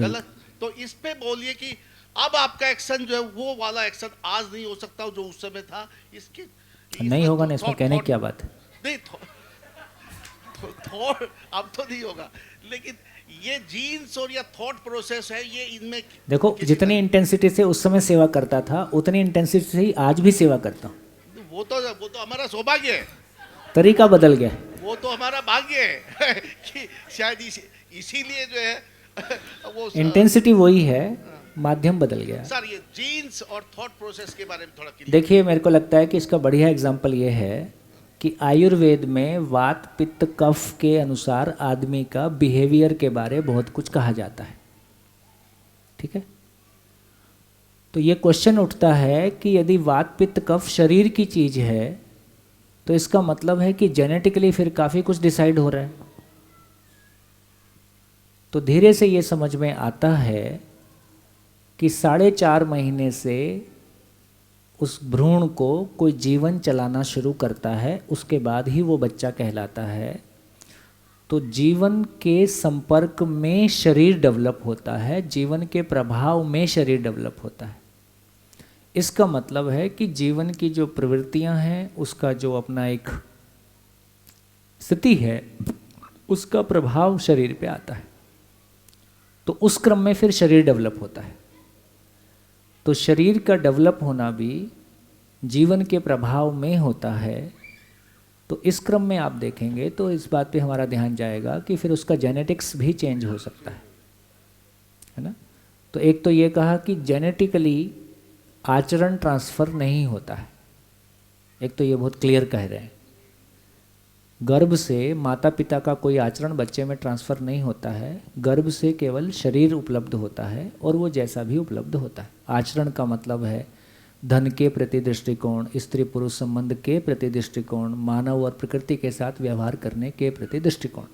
गलत? तो इस पे बोलिए कि अब आपका एक्शन जो है वो वाला एक्शन आज नहीं हो सकता जो उस समय था। इसकी नहीं होगा ना, इसमें कहने की क्या बात है? नहीं थॉट अब तो नहीं होगा, लेकिन ये जीन्स और या थॉट प्रोसेस है, ये इनमें देखो जितनी इंटेंसिटी से उस समय सेवा करता था उतनी इंटेंसिटी से ही आज भी सेवा करता हूँ। वो तो हमारा सौभाग्य है, तरीका बदल गया, वो तो हमारा भाग्य है कि शायद इसीलिए जो है वो इंटेंसिटी वही है, माध्यम बदल गया। सर ये जीन्स और थॉट प्रोसेस के बारे में थोड़ा देखिए मेरे को लगता है कि इसका बढ़िया एग्जाम्पल ये है कि आयुर्वेद में वात पित्त कफ के अनुसार आदमी का बिहेवियर के बारे बहुत कुछ कहा जाता है। ठीक है, तो ये क्वेश्चन उठता है कि यदि वात पित्त कफ शरीर की चीज़ है तो इसका मतलब है कि जेनेटिकली फिर काफ़ी कुछ डिसाइड हो रहा है। तो धीरे से ये समझ में आता है कि 4.5 महीने से उस भ्रूण को कोई जीवन चलाना शुरू करता है, उसके बाद ही वो बच्चा कहलाता है। तो जीवन के संपर्क में शरीर डेवलप होता है, जीवन के प्रभाव में शरीर डेवलप होता है। इसका मतलब है कि जीवन की जो प्रवृत्तियां हैं, उसका जो अपना एक स्थिति है, उसका प्रभाव शरीर पे आता है। तो उस क्रम में फिर शरीर डेवलप होता है। तो शरीर का डेवलप होना भी जीवन के प्रभाव में होता है। तो इस क्रम में आप देखेंगे तो इस बात पे हमारा ध्यान जाएगा कि फिर उसका जेनेटिक्स भी चेंज हो सकता है। तो एक तो ये कहा कि जेनेटिकली आचरण ट्रांसफ़र नहीं होता है, एक तो ये बहुत क्लियर कह रहे हैं। गर्भ से माता पिता का कोई आचरण बच्चे में ट्रांसफ़र नहीं होता है, गर्भ से केवल शरीर उपलब्ध होता है और वो जैसा भी उपलब्ध होता है। आचरण का मतलब है धन के प्रति दृष्टिकोण, स्त्री पुरुष संबंध के प्रति दृष्टिकोण, मानव और प्रकृति के साथ व्यवहार करने के प्रति दृष्टिकोण।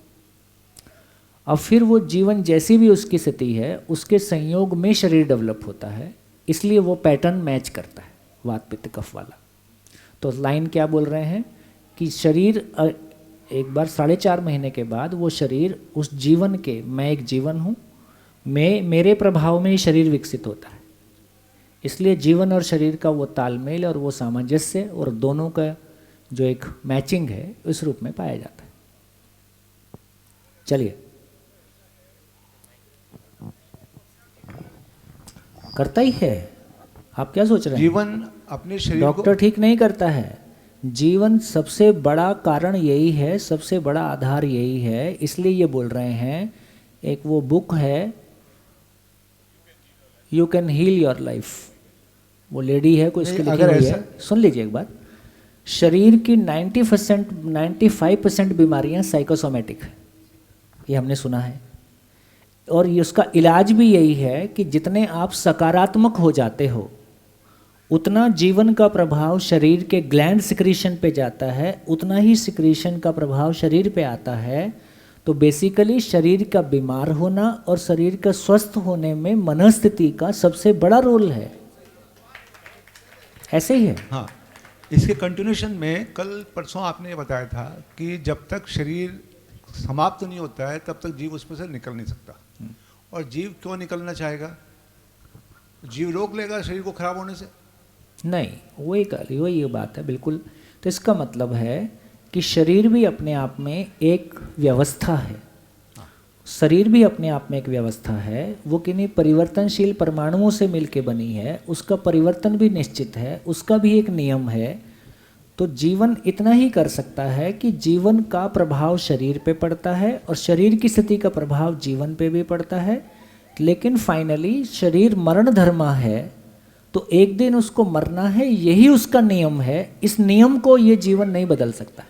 अब फिर वो जीवन जैसी भी उसकी स्थिति है उसके संयोग में शरीर डेवलप होता है, इसलिए वो पैटर्न मैच करता है वात पित्त कफ वाला। तो लाइन क्या बोल रहे हैं कि शरीर एक बार 4.5 महीने के बाद वो शरीर उस जीवन के, मैं एक जीवन हूँ, मेरे प्रभाव में ही शरीर विकसित होता है। इसलिए जीवन और शरीर का वो तालमेल और वो सामंजस्य और दोनों का जो एक मैचिंग है इस रूप में पाया जाता है। चलिए, करता ही है। आप क्या सोच रहे हैं? जीवन अपने शरीर डॉक्टर ठीक नहीं करता है। जीवन सबसे बड़ा कारण यही है, सबसे बड़ा आधार यही है, इसलिए ये बोल रहे हैं। एक वो बुक है you can heal your life, वो लेडी है कोई इसके लिखी हुई है, सुन लीजिए एक बार। शरीर की 95% बीमारियां साइकोसोमेटिक है, ये हमने सुना है। और ये उसका इलाज भी यही है कि जितने आप सकारात्मक हो जाते हो उतना जीवन का प्रभाव शरीर के ग्लैंड सिक्रीशन पे जाता है, उतना ही सिक्रीशन का प्रभाव शरीर पे आता है। तो बेसिकली शरीर का बीमार होना और शरीर का स्वस्थ होने में मनस्थिति का सबसे बड़ा रोल है। ऐसे ही है। हाँ, इसके कंटिन्यूशन में कल परसों आपने बताया था कि जब तक शरीर समाप्त नहीं होता है तब तक जीव उसमें से निकल नहीं सकता। और जीव क्यों निकलना चाहेगा? जीव रोक लेगा शरीर को खराब होने से? नहीं, वही बात है बिल्कुल। तो इसका मतलब है कि शरीर भी अपने आप में एक व्यवस्था है, शरीर भी अपने आप में एक व्यवस्था है। वो किन्हीं परिवर्तनशील परमाणुओं से मिलके बनी है, उसका परिवर्तन भी निश्चित है, उसका भी एक नियम है। तो जीवन इतना ही कर सकता है कि जीवन का प्रभाव शरीर पे पड़ता है और शरीर की स्थिति का प्रभाव जीवन पे भी पड़ता है। लेकिन फाइनली शरीर मरण धर्मा है, तो एक दिन उसको मरना है, यही उसका नियम है। इस नियम को ये जीवन नहीं बदल सकता,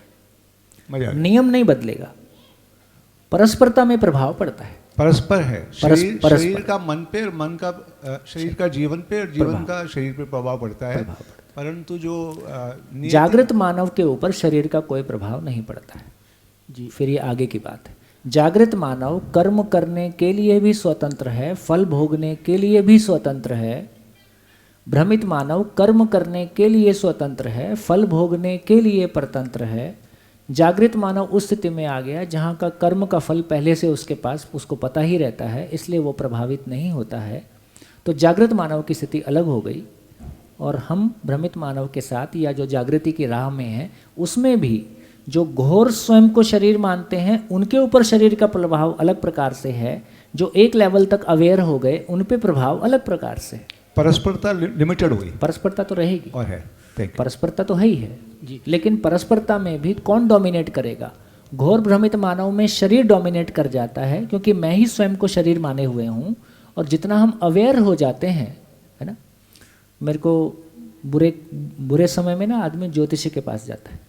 नियम नहीं बदलेगा। परस्परता में प्रभाव पड़ता है, परस्पर है। शरीर का मन पे और मन का शरीर का जीवन पे और जीवन का शरीर पे प्रभाव पड़ता है। परंतु जो जागृत मानव के ऊपर शरीर का कोई प्रभाव नहीं पड़ता है जी। फिर ये आगे की बात है। जागृत मानव कर्म करने के लिए भी स्वतंत्र है, फल भोगने के लिए भी स्वतंत्र है। भ्रमित मानव कर्म करने के लिए स्वतंत्र है, फल भोगने के लिए परतंत्र है। जागृत मानव उस स्थिति में आ गया जहाँ का कर्म का फल पहले से उसके पास, उसको पता ही रहता है, इसलिए वो प्रभावित नहीं होता है। तो जागृत मानव की स्थिति अलग हो गई। और हम भ्रमित मानव के साथ या जो जागृति की राह में है उसमें भी जो घोर स्वयं को शरीर मानते हैं उनके ऊपर शरीर का प्रभाव अलग प्रकार से है। जो एक लेवल तक अवेयर हो गए उन पे प्रभाव अलग प्रकार से। परस्परता लिमिटेड हुई। परस्परता तो रहेगी और है, परस्परता तो है ही है जी। लेकिन परस्परता में भी कौन डोमिनेट करेगा? घोर भ्रमित मानव में शरीर डोमिनेट कर जाता है, क्योंकि मैं ही स्वयं को शरीर माने हुए हूँ। और जितना हम अवेयर हो जाते हैं, है ना, मेरे को बुरे समय में ना आदमी ज्योतिषी के पास जाता है,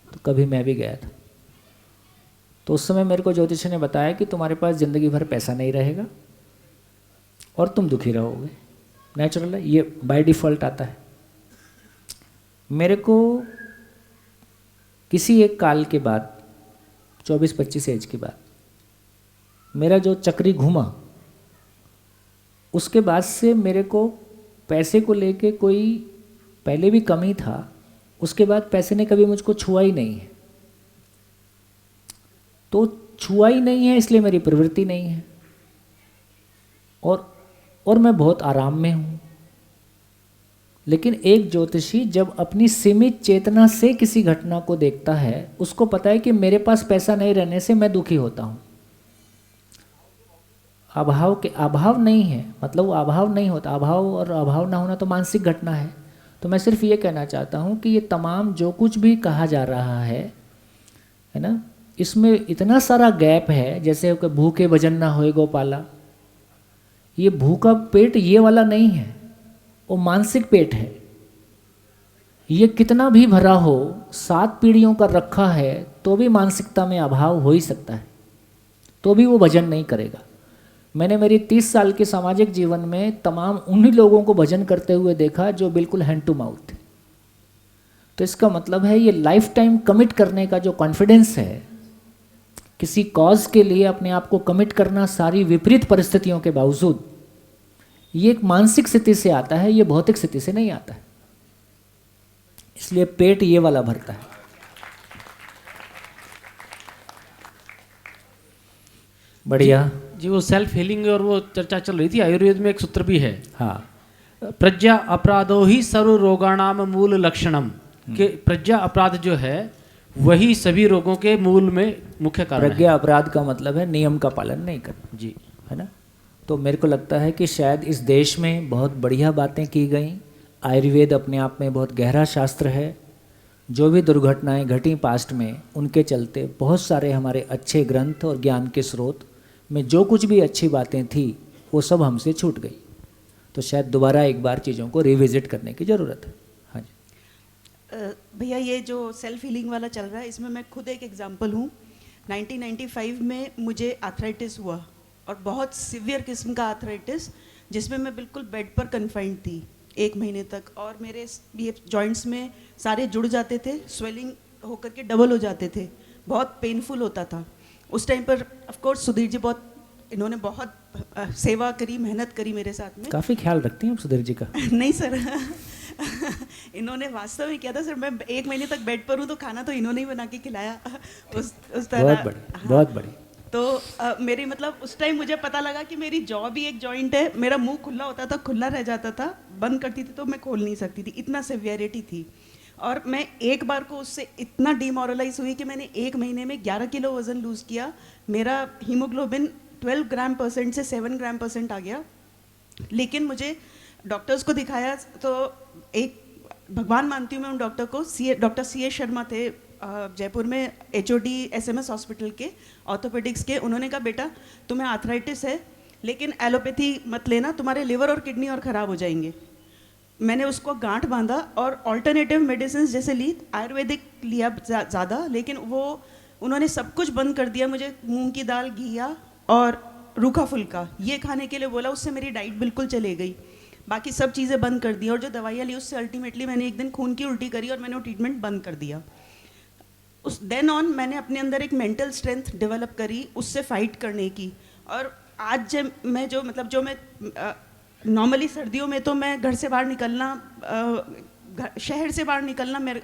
तो कभी मैं भी गया था। तो उस समय मेरे को ज्योतिषी ने बताया कि तुम्हारे पास ज़िंदगी भर पैसा नहीं रहेगा और तुम दुखी रहोगे। नेचुरल है, ये बाय डिफ़ॉल्ट आता है। मेरे को किसी एक काल के बाद 24-25 एज के बाद मेरा जो चक्री घूमा, उसके बाद से मेरे को पैसे को लेके कोई पहले भी कमी था, उसके बाद पैसे ने कभी मुझको छुआ ही नहीं है। तो छुआ ही नहीं है इसलिए मेरी प्रवृत्ति नहीं है और मैं बहुत आराम में हूँ। लेकिन एक ज्योतिषी जब अपनी सीमित चेतना से किसी घटना को देखता है, उसको पता है कि मेरे पास पैसा नहीं रहने से मैं दुखी होता हूँ। अभाव नहीं है, मतलब वो अभाव नहीं होता। अभाव और अभाव ना होना तो मानसिक घटना है। तो मैं सिर्फ ये कहना चाहता हूँ कि ये तमाम जो कुछ भी कहा जा रहा है ना, इसमें इतना सारा गैप है। जैसे कि भूखे भजन ना होए गोपाला, ये भूखा पेट ये वाला नहीं है, वो मानसिक पेट है। ये कितना भी भरा हो, 7 पीढ़ियों का रखा है, तो भी मानसिकता में अभाव हो ही सकता है, तो भी वो भजन नहीं करेगा। मैंने मेरी 30 साल के सामाजिक जीवन में तमाम उन्हीं लोगों को भजन करते हुए देखा जो बिल्कुल हैंड टू माउथ थे। तो इसका मतलब है ये लाइफ टाइम कमिट करने का जो कॉन्फिडेंस है, किसी कॉज के लिए अपने आप को कमिट करना सारी विपरीत परिस्थितियों के बावजूद, ये एक मानसिक स्थिति से आता है, ये भौतिक स्थिति से नहीं आता है। इसलिए पेट ये वाला भरता है। बढ़िया जी, वो सेल्फ हीलिंग और वो चर्चा चल रही थी, आयुर्वेद में एक सूत्र भी है, हाँ, प्रज्ञा अपराधो ही सर्व रोगाणाम मूल लक्षणम, कि प्रज्ञा अपराध जो है वही सभी रोगों के मूल में मुख्य कारण प्रज्ञा अपराध का मतलब है नियम का पालन नहीं करना, जी, है ना। तो मेरे को लगता है कि शायद इस देश में बहुत बढ़िया बातें की गई। आयुर्वेद अपने आप में बहुत गहरा शास्त्र है। जो भी दुर्घटनाएं घटी पास्ट में, उनके चलते बहुत सारे हमारे अच्छे ग्रंथ और ज्ञान के स्रोत में जो कुछ भी अच्छी बातें थी वो सब हमसे छूट गई। तो शायद दोबारा एक बार चीज़ों को रिविजिट करने की ज़रूरत है। हाँ जी भैया, ये जो सेल्फ हीलिंग वाला चल रहा है, इसमें मैं खुद एक एग्जांपल हूँ। 1995 में मुझे आर्थराइटिस हुआ, और बहुत सिवियर किस्म का आर्थराइटिस, जिसमें मैं बिल्कुल बेड पर कन्फाइंड थी 1 महीने तक, और मेरे ये जॉइंट्स में सारे जुड़ जाते थे, स्वेलिंग होकर के डबल हो जाते थे, बहुत पेनफुल होता था। उस टाइम पर ऑफ कोर्स सुधीर जी इन्होंने बहुत सेवा करी, मेहनत करी मेरे साथ में। काफ़ी ख्याल रखती हैं आप सुधीर जी का। नहीं सर, इन्होंने वास्तव में किया था सर। मैं 1 महीने तक बेड पर हूँ तो खाना तो इन्होंने ही बना के खिलाया उस तरह। बहुत बड़ी, हाँ। बहुत बड़ी। तो मेरी मतलब उस टाइम मुझे पता लगा कि मेरी जॉ भी एक जॉइंट है। मेरा मुंह खुला होता था, खुला रह जाता था, बंद करती थी तो मैं खोल नहीं सकती थी, इतना सिवियरिटी थी। और मैं एक बार को उससे इतना डिमोरलाइज हुई कि मैंने 1 महीने में 11 किलो वज़न लूज़ किया। मेरा हीमोग्लोबिन 12 ग्राम परसेंट से 7 ग्राम परसेंट आ गया। लेकिन मुझे डॉक्टर्स को दिखाया तो एक भगवान मानती हूँ मैं उन डॉक्टर को। डॉक्टर CA शर्मा थे जयपुर में, HOD SMS हॉस्पिटल के ऑर्थोपेडिक्स के। उन्होंने कहा बेटा तुम्हें आर्थराइटिस है, लेकिन एलोपैथी मत लेना, तुम्हारे लिवर और किडनी और ख़राब हो जाएंगे। मैंने उसको गांठ बांधा और ऑल्टरनेटिव मेडिसिन जैसे ली, आयुर्वेदिक लिया ज़्यादा, लेकिन वो उन्होंने सब कुछ बंद कर दिया। मुझे मूंग की दाल, घिया और रूखा फुल्का ये खाने के लिए बोला। उससे मेरी डाइट बिल्कुल चले गई, बाकी सब चीज़ें बंद कर दी। और जो दवाइयाँ ली उससे अल्टीमेटली मैंने एक दिन खून की उल्टी करी और मैंने वो ट्रीटमेंट बंद कर दिया। उस देन ऑन मैंने अपने अंदर एक मेंटल स्ट्रेंथ डेवलप करी उससे फाइट करने की। और आज जब मैं जो मैं नॉर्मली सर्दियों में तो मैं घर से बाहर निकलना, शहर से बाहर निकलना मैं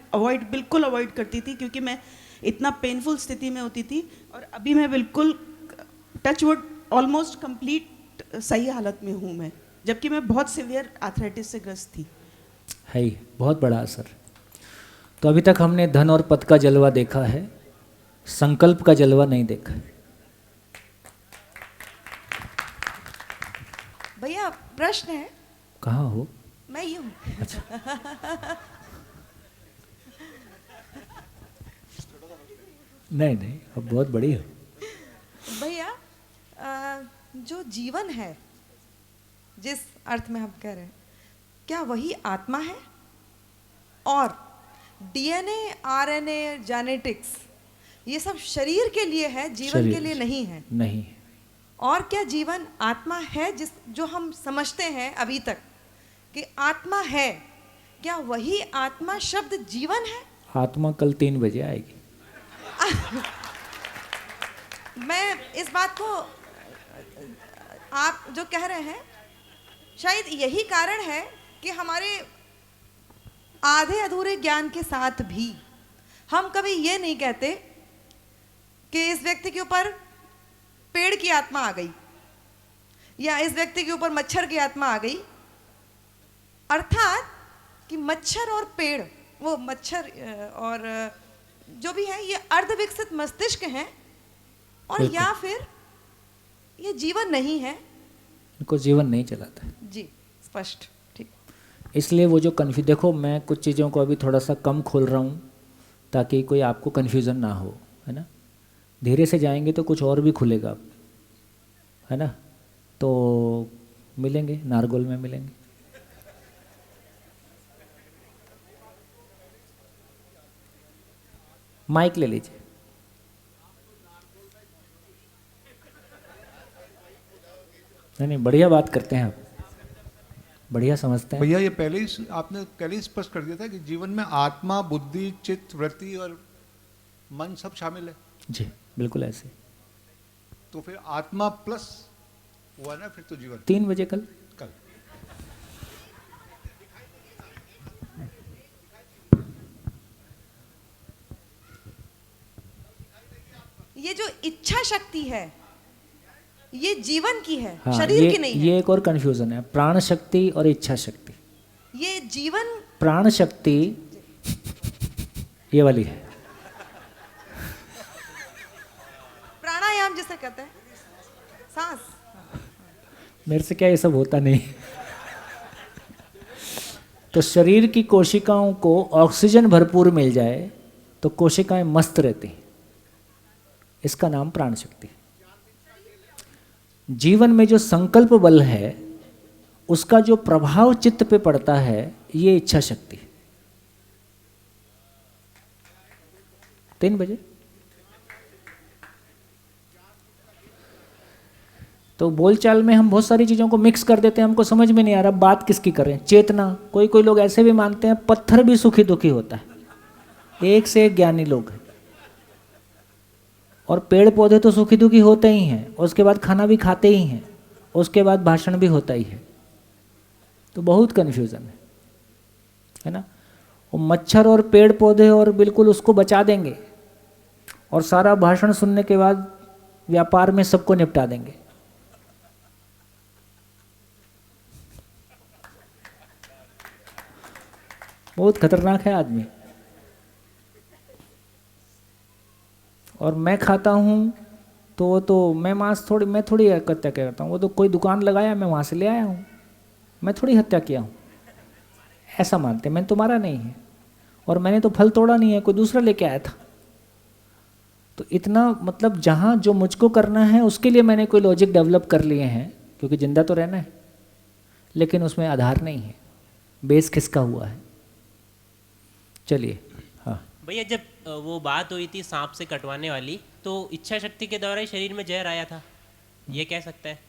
बिल्कुल अवॉइड करती थी, क्योंकि मैं इतना पेनफुल स्थिति में होती थी। और अभी मैं बिल्कुल टच वुड ऑलमोस्ट कंप्लीट सही हालत में हूँ मैं, जबकि मैं बहुत सिवियर आर्थराइटिस से ग्रस्त थी। है ही बहुत बड़ा असर। तो अभी तक हमने धन और पद का जलवा देखा है, संकल्प का जलवा नहीं देखा। भैया प्रश्न है। कहाँ हो? मैं ही हूँ। नहीं नहीं, अब बहुत बड़ी हो। भैया जो जीवन है, जिस अर्थ में हम कह रहे हैं, क्या वही आत्मा है? और DNA, RNA, जेनेटिक्स ये सब शरीर के लिए है, जीवन के लिए नहीं है? नहीं। और क्या जीवन आत्मा है, जो हम समझते हैं अभी तक कि आत्मा है, क्या वही आत्मा शब्द जीवन है? आत्मा कल 3 बजे आएगी। मैं इस बात को, आप जो कह रहे हैं, शायद यही कारण है कि हमारे आधे अधूरे ज्ञान के साथ भी हम कभी ये नहीं कहते कि इस व्यक्ति के ऊपर पेड़ की आत्मा आ गई या इस व्यक्ति के ऊपर मच्छर की आत्मा आ गई। अर्थात कि मच्छर और पेड़, वो मच्छर और जो भी है, ये अर्धविकसित मस्तिष्क हैं, और या फिर ये जीवन नहीं है, इनको जीवन नहीं चलाता है। जी स्पष्ट, ठीक। इसलिए वो जो देखो, मैं कुछ चीज़ों को अभी थोड़ा सा कम खोल रहा हूँ ताकि कोई आपको कन्फ्यूज़न ना हो, है ना। धीरे से जाएंगे तो कुछ और भी खुलेगा, है ना। तो मिलेंगे, नारगोल में मिलेंगे। माइक ले लीजिए। नहीं, बढ़िया बात करते हैं आप, बढ़िया समझते हैं। भैया ये आपने पहले ही स्पष्ट कर दिया था कि जीवन में आत्मा, बुद्धि, चित्त, वृत्ति और मन सब शामिल है। जी बिल्कुल ऐसे। तो फिर आत्मा प्लस हुआ ना, फिर तो जीवन। 3 बजे कल। ये जो इच्छा शक्ति है ये जीवन की है, हाँ, शरीर की नहीं है। ये एक और कंफ्यूजन है, प्राण शक्ति और इच्छा शक्ति। ये जीवन, प्राण शक्ति ये वाली है, प्राणायाम जिसे कहते हैं, सांस। मेरे से क्या ये सब होता नहीं। तो शरीर की कोशिकाओं को ऑक्सीजन भरपूर मिल जाए तो कोशिकाएं मस्त रहती, इसका नाम प्राण शक्ति। जीवन में जो संकल्प बल है उसका जो प्रभाव चित्त पे पड़ता है ये इच्छा शक्ति। 3 बजे। तो बोलचाल में हम बहुत सारी चीज़ों को मिक्स कर देते हैं, हमको समझ में नहीं आ रहा बात किसकी करें। चेतना, कोई लोग ऐसे भी मानते हैं पत्थर भी सुखी दुखी होता है, एक से एक ज्ञानी लोग हैं। और पेड़ पौधे तो सुखी दुखी होते ही हैं, उसके बाद खाना भी खाते ही हैं, उसके बाद भाषण भी होता ही है। तो बहुत कन्फ्यूज़न है ना। वो मच्छर और पेड़ पौधे और बिल्कुल उसको बचा देंगे और सारा भाषण सुनने के बाद व्यापार में सबको निपटा देंगे। बहुत खतरनाक है आदमी। और मैं खाता हूँ तो मैं मैं थोड़ी हत्या करता हूँ, वो तो कोई दुकान लगाया मैं वहाँ से ले आया हूँ, मैं थोड़ी हत्या किया हूँ, ऐसा मानते हैं। मैंने तो मारा नहीं है और मैंने तो फल तोड़ा नहीं है, कोई दूसरा लेके आया था। तो इतना मतलब जहाँ जो मुझको करना है उसके लिए मैंने कोई लॉजिक डेवलप कर लिए हैं, क्योंकि जिंदा तो रहना है, लेकिन उसमें आधार नहीं है, बेस खिसका हुआ है। चलिए। हाँ भैया, जब वो बात हुई थी सांप से कटवाने वाली, तो इच्छा शक्ति के द्वारा ही शरीर में जहर आया था, ये कह सकता है।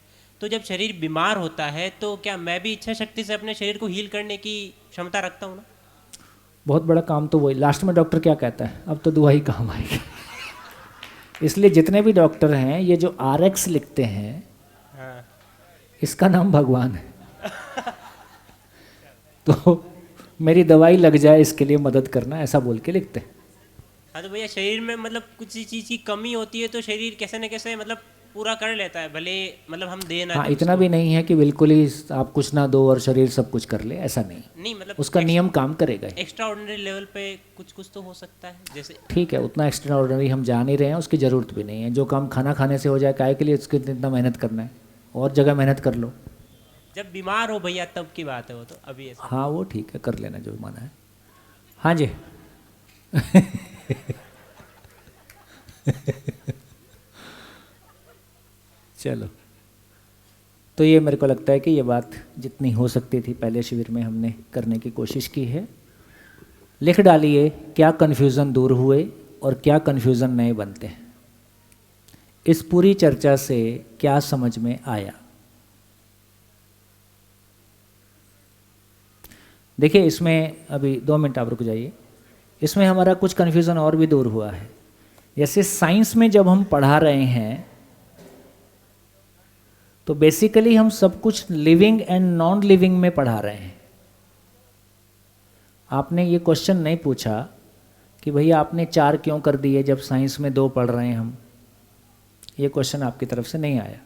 तो जब शरीर बीमार होता है तो क्या मैं भी इच्छा शक्ति से अपने शरीर को हील करने की क्षमता रखता हूँ ना? बहुत बड़ा काम तो वही, लास्ट में डॉक्टर क्या कहता है, अब तो दुआ ही काम आएगी। इसलिए जितने भी डॉक्टर हैं ये जो RX लिखते हैं, हाँ। इसका नाम भगवान है। तो मेरी दवाई लग जाए इसके लिए मदद करना, ऐसा बोल के लिखते हैं। हाँ, तो भैया शरीर में मतलब कुछ चीज़ की कमी होती है तो शरीर कैसे न कैसे मतलब पूरा कर लेता है, भले मतलब हम दे ना। हाँ, इतना भी नहीं है कि बिल्कुल ही आप कुछ ना दो और शरीर सब कुछ कर ले, ऐसा नहीं मतलब उसका नियम काम करेगा। एक्स्ट्रा ऑर्डिनरी लेवल पे कुछ तो हो सकता है, जैसे ठीक है, उतना एक्स्ट्रा ऑर्डिनरी हम जा नहीं रहे हैं, उसकी ज़रूरत भी नहीं है। जो काम खाना खाने से हो जाए, काहे के लिए उसके इतना मेहनत करना है, और जगह मेहनत कर लो। जब बीमार हो भैया तब की बात है वो, तो अभी ऐसा। हाँ वो ठीक है, कर लेना जो माना है। हाँ जी। चलो, तो ये मेरे को लगता है कि ये बात जितनी हो सकती थी पहले शिविर में हमने करने की कोशिश की है। लिख डालिए क्या कन्फ्यूज़न दूर हुए और क्या कन्फ्यूज़न नए बनते हैं। इस पूरी चर्चा से क्या समझ में आया? देखिए, इसमें अभी 2 मिनट आप रुक जाइए। इसमें हमारा कुछ कन्फ्यूज़न और भी दूर हुआ है। जैसे साइंस में जब हम पढ़ा रहे हैं तो बेसिकली हम सब कुछ लिविंग एंड नॉन लिविंग में पढ़ा रहे हैं। आपने ये क्वेश्चन नहीं पूछा कि भैया आपने 4 क्यों कर दिए जब साइंस में 2 पढ़ रहे हैं हम, ये क्वेश्चन आपकी तरफ से नहीं आया।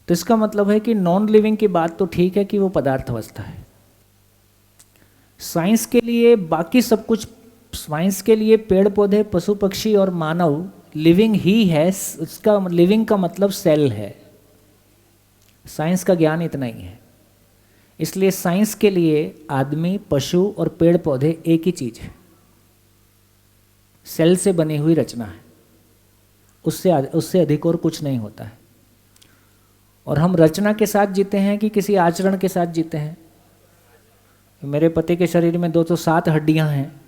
तो इसका मतलब है कि नॉन लिविंग की बात तो ठीक है कि वो पदार्थ अवस्था है। साइंस के लिए बाकी सब कुछ, साइंस के लिए पेड़ पौधे, पशु पक्षी और मानव लिविंग ही है। उसका लिविंग का मतलब सेल है। साइंस का ज्ञान इतना ही है। इसलिए साइंस के लिए आदमी, पशु और पेड़ पौधे एक ही चीज़ है, सेल से बनी हुई रचना है। उससे अधिक और कुछ नहीं होता है। और हम रचना के साथ जीते हैं कि किसी आचरण के साथ जीते हैं? मेरे पति के शरीर में 207 हड्डियां हैं,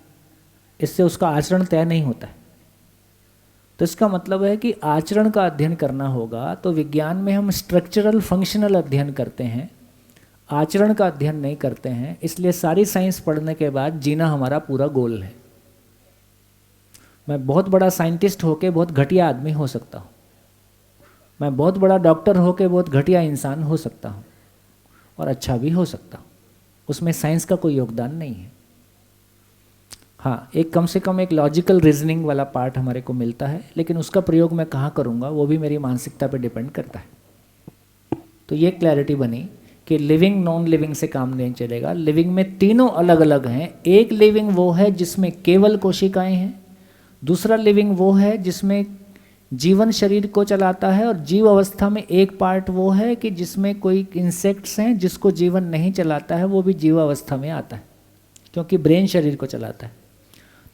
इससे उसका आचरण तय नहीं होता है। तो इसका मतलब है कि आचरण का अध्ययन करना होगा। तो विज्ञान में हम स्ट्रक्चरल फंक्शनल अध्ययन करते हैं, आचरण का अध्ययन नहीं करते हैं। इसलिए सारी साइंस पढ़ने के बाद जीना हमारा पूरा गोल है। मैं बहुत बड़ा साइंटिस्ट होके बहुत घटिया आदमी हो सकता हूँ, मैं बहुत बड़ा डॉक्टर होके बहुत घटिया इंसान हो सकता हूँ, और अच्छा भी हो सकता हूँ। उसमें साइंस का कोई योगदान नहीं है। हाँ, एक कम से कम एक लॉजिकल रीजनिंग वाला पार्ट हमारे को मिलता है, लेकिन उसका प्रयोग मैं कहाँ करूँगा वो भी मेरी मानसिकता पे डिपेंड करता है। तो ये क्लैरिटी बनी कि लिविंग नॉन लिविंग से काम नहीं चलेगा। लिविंग में तीनों अलग अलग हैं। एक लिविंग वो है जिसमें केवल कोशिकाएं हैं, दूसरा लिविंग वो है जिसमें जीवन शरीर को चलाता है, और जीव अवस्था में एक पार्ट वो है कि जिसमें कोई इंसेक्ट्स हैं जिसको जीवन नहीं चलाता है, वो भी जीवावस्था में आता है, क्योंकि ब्रेन शरीर को चलाता है।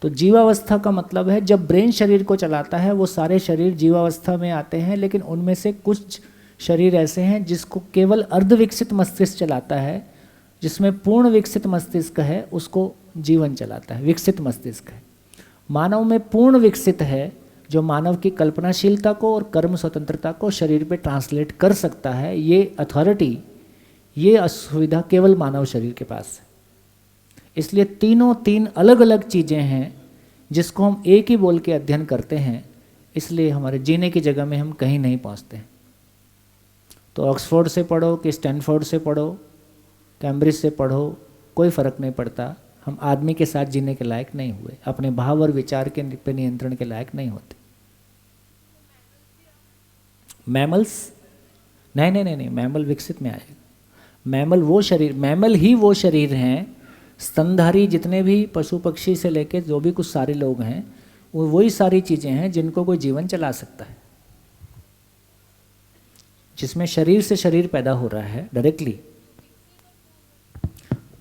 तो जीवावस्था का मतलब है जब ब्रेन शरीर को चलाता है वो सारे शरीर जीवावस्था में आते हैं, लेकिन उनमें से कुछ शरीर ऐसे हैं जिसको केवल अर्धविकसित मस्तिष्क चलाता है, जिसमें पूर्ण विकसित मस्तिष्क है उसको जीवन चलाता है, विकसित मस्तिष्क है। मानव में पूर्ण विकसित है जो मानव की कल्पनाशीलता को और कर्म स्वतंत्रता को शरीर पे ट्रांसलेट कर सकता है। ये अथॉरिटी, ये असुविधा केवल मानव शरीर के पास है। इसलिए तीनों तीन अलग अलग चीज़ें हैं जिसको हम एक ही बोल के अध्ययन करते हैं, इसलिए हमारे जीने की जगह में हम कहीं नहीं पहुंचते हैं। तो ऑक्सफोर्ड से पढ़ो कि स्टैनफोर्ड से पढ़ो, कैम्ब्रिज से पढ़ो, कोई फ़र्क नहीं पड़ता। हम आदमी के साथ जीने के लायक नहीं हुए, अपने भाव और विचार के पे नियंत्रण के लायक नहीं होते। मैमल्स नहीं, मैमल विकसित में आएगा। मैमल वो शरीर, मैमल ही वो शरीर हैं, स्तनधारी जितने भी पशु पक्षी से लेकर जो भी कुछ सारे लोग हैं, वो वही सारी चीज़ें हैं जिनको कोई जीवन चला सकता है, जिसमें शरीर से शरीर पैदा हो रहा है डायरेक्टली।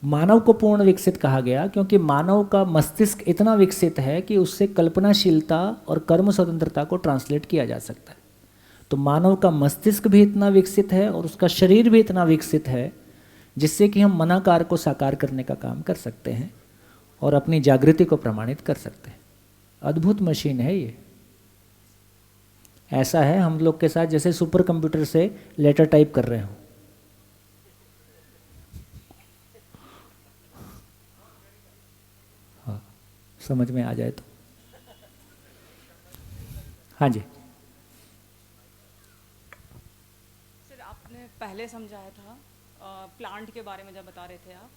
मानव को पूर्ण विकसित कहा गया क्योंकि मानव का मस्तिष्क इतना विकसित है कि उससे कल्पनाशीलता और कर्म स्वतंत्रता को ट्रांसलेट किया जा सकता है। तो मानव का मस्तिष्क भी इतना विकसित है और उसका शरीर भी इतना विकसित है जिससे कि हम मनाकार को साकार करने का काम कर सकते हैं और अपनी जागृति को प्रमाणित कर सकते हैं। अद्भुत मशीन है ये। ऐसा है हम लोग के साथ जैसे सुपर कंप्यूटर से लेटर टाइप कर रहे हो। हाँ, समझ में आ जाए तो। हाँ जी सर, आपने पहले समझाया था प्लांट के बारे में जब बता रहे थे आप,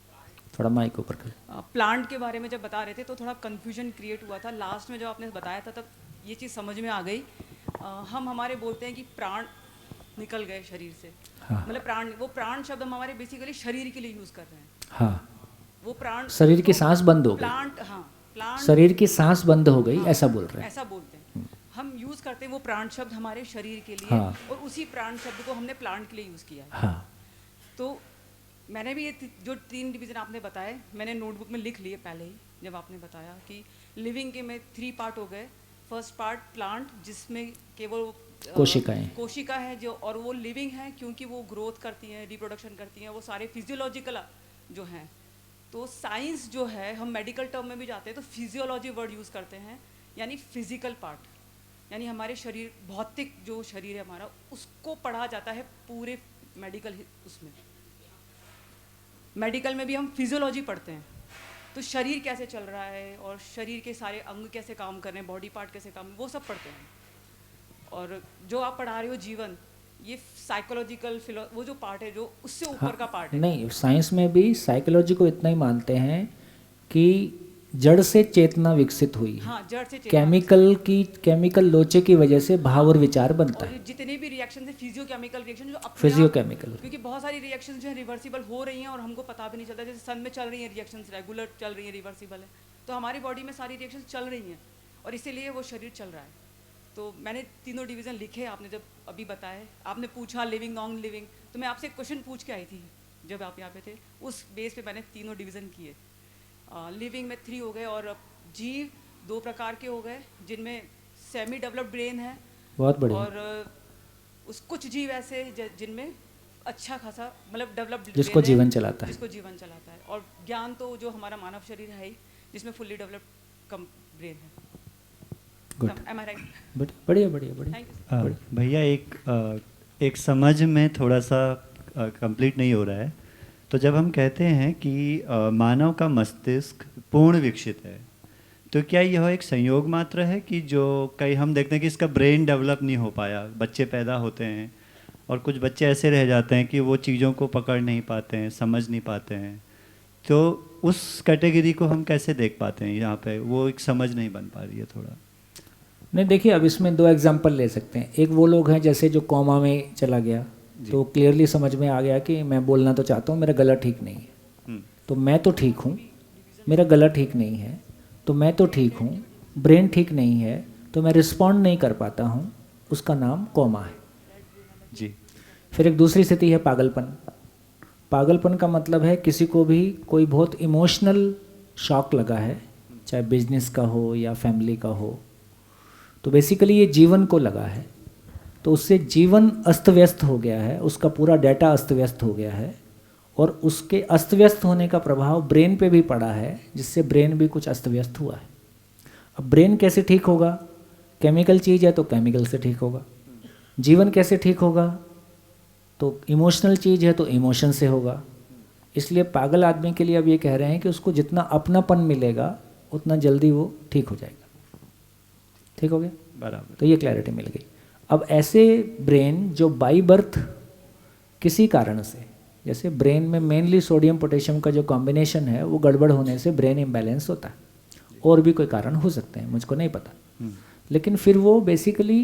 थोड़ा माइक ऊपर कर। प्लांट के बारे में जब बता रहे थे तो थोड़ा कन्फ्यूजन क्रिएट हुआ था। लास्ट में जब आपने बताया था तब ये चीज़ समझ में आ गई। हम हमारे बोलते हैं कि प्राण निकल गए शरीर से। हाँ। मतलब प्राण, वो प्राण शब्द हम हमारे बेसिकली शरीर के लिए यूज़ कर रहे हैं। हाँ, वो प्राण, शरीर की सांस बंद हो गई। प्लांट, हाँ, प्लांट, शरीर की सांस बंद हो गई, हाँ, ऐसा बोल रहे हैं। ऐसा बोलते हैं हम, यूज़ करते हैं वो प्राण शब्द हमारे शरीर के लिए। हाँ। और उसी प्राण शब्द को हमने प्लांट के लिए यूज़ किया है। हाँ। तो मैंने भी ये जो 3 डिवीज़न आपने बताए मैंने नोटबुक में लिख लिए पहले ही, जब आपने बताया कि लिविंग के में 3 पार्ट हो गए। फर्स्ट पार्ट प्लांट, जिसमें केवल कोशिका है जो, और वो लिविंग है क्योंकि वो ग्रोथ करती हैं, रिप्रोडक्शन करती हैं, वो सारे फिजियोलॉजिकल जो हैं। तो साइंस जो है, हम मेडिकल टर्म में भी जाते हैं तो फिजियोलॉजी वर्ड यूज़ करते हैं, यानी फिजिकल पार्ट, यानी हमारे शरीर, भौतिक जो शरीर है हमारा, उसको पढ़ा जाता है पूरे मेडिकल। उसमें मेडिकल में भी हम फिजियोलॉजी पढ़ते हैं, तो शरीर कैसे चल रहा है और शरीर के सारे अंग कैसे काम कर रहे हैं, बॉडी पार्ट कैसे काम, वो सब पढ़ते हैं। और जो आप पढ़ा रहे हो जीवन, ये साइकोलॉजिकल वो जो पार्ट है जो उससे ऊपर का पार्ट है। नहीं, साइंस में भी साइकोलॉजी को इतना ही मानते हैं कि जड़ से चेतना विकसित हुई। हाँ, जड़ से चेतना। केमिकल लोचे की वजह से भाव और विचार बनता है। जितने भी रिएक्शन है फिजियोकेमिकल रिएक्शन, जो फिजियोकेमिकल, क्योंकि बहुत सारी रिएक्शन जो है रिवर्सिबल हो रही हैं और हमको पता भी नहीं चलता। जैसे सन में चल रही हैं रिएक्शन, रेगुलर चल रही हैं, रिवर्सिबल है, तो हमारी बॉडी में सारी रिएक्शन चल रही हैं और इसीलिए वो शरीर चल रहा है। तो मैंने तीनों डिवीज़न लिखे, आपने जब अभी बताए, आपने पूछा लिविंग नॉन लिविंग, तो मैं आपसे एक क्वेश्चन पूछ के आई थी जब आप यहाँ पे थे, उस बेस पे मैंने तीनों डिवीज़न किए। लिविंग में 3 हो गए और जीव 2 प्रकार के हो गए, जिनमें सेमी डेवलप्ड ब्रेन है, बहुत बढ़िया, और कुछ जीव ऐसे जिनमें अच्छा खासा मतलब डेवलप्ड जिसको जीवन चलाता है, जिसको जीवन चलाता है, और ज्ञान तो जो हमारा मानव शरीर है ही, जिसमें फुल्ली डेवलप्ड कम ब्रेन है। Good, Am I right? बढ़िया बढ़िया बढ़िया। Thank you. भैया एक समझ में थोड़ा सा कंप्लीट नहीं हो रहा है। तो जब हम कहते हैं कि मानव का मस्तिष्क पूर्ण विकसित है, तो क्या यह एक संयोग मात्र है कि जो कई हम देखते हैं कि इसका ब्रेन डेवलप नहीं हो पाया, बच्चे पैदा होते हैं और कुछ बच्चे ऐसे रह जाते हैं कि वो चीज़ों को पकड़ नहीं पाते हैं, समझ नहीं पाते हैं, तो उस कैटेगरी को हम कैसे देख पाते हैं? यहाँ पे वो एक समझ नहीं बन पा रही है थोड़ा। नहीं, देखिए अब इसमें दो एग्जांपल ले सकते हैं। एक वो लोग हैं जैसे जो कॉमा में चला गया, तो क्लियरली समझ में आ गया कि मैं बोलना तो चाहता हूँ, मेरा गला ठीक नहीं है, तो मैं तो ठीक हूँ, मेरा गला ठीक नहीं है तो मैं तो ठीक हूँ, ब्रेन ठीक नहीं है तो मैं रिस्पॉन्ड नहीं कर पाता हूँ, उसका नाम कॉमा है जी। फिर एक दूसरी स्थिति है पागलपन। पागलपन का मतलब है किसी को भी कोई बहुत इमोशनल शॉक लगा है, चाहे बिजनेस का हो या फैमिली का हो, तो बेसिकली ये जीवन को लगा है, तो उससे जीवन अस्त व्यस्त हो गया है, उसका पूरा डाटा अस्त व्यस्त हो गया है, और उसके अस्त व्यस्त होने का प्रभाव ब्रेन पे भी पड़ा है, जिससे ब्रेन भी कुछ अस्त व्यस्त हुआ है। अब ब्रेन कैसे ठीक होगा? केमिकल चीज़ है तो केमिकल से ठीक होगा। जीवन कैसे ठीक होगा? तो इमोशनल चीज़ है तो इमोशन से होगा। इसलिए पागल आदमी के लिए अब ये कह रहे हैं कि उसको जितना अपनापन मिलेगा उतना जल्दी वो ठीक हो जाएगा। ठीक हो गया? बराबर। तो ये क्लैरिटी मिल गई। अब ऐसे ब्रेन जो बाई बर्थ किसी कारण से, जैसे ब्रेन में मेनली सोडियम पोटेशियम का जो कॉम्बिनेशन है वो गड़बड़ होने से ब्रेन इम्बैलेंस होता है, और भी कोई कारण हो सकते हैं, मुझको नहीं पता, लेकिन फिर वो बेसिकली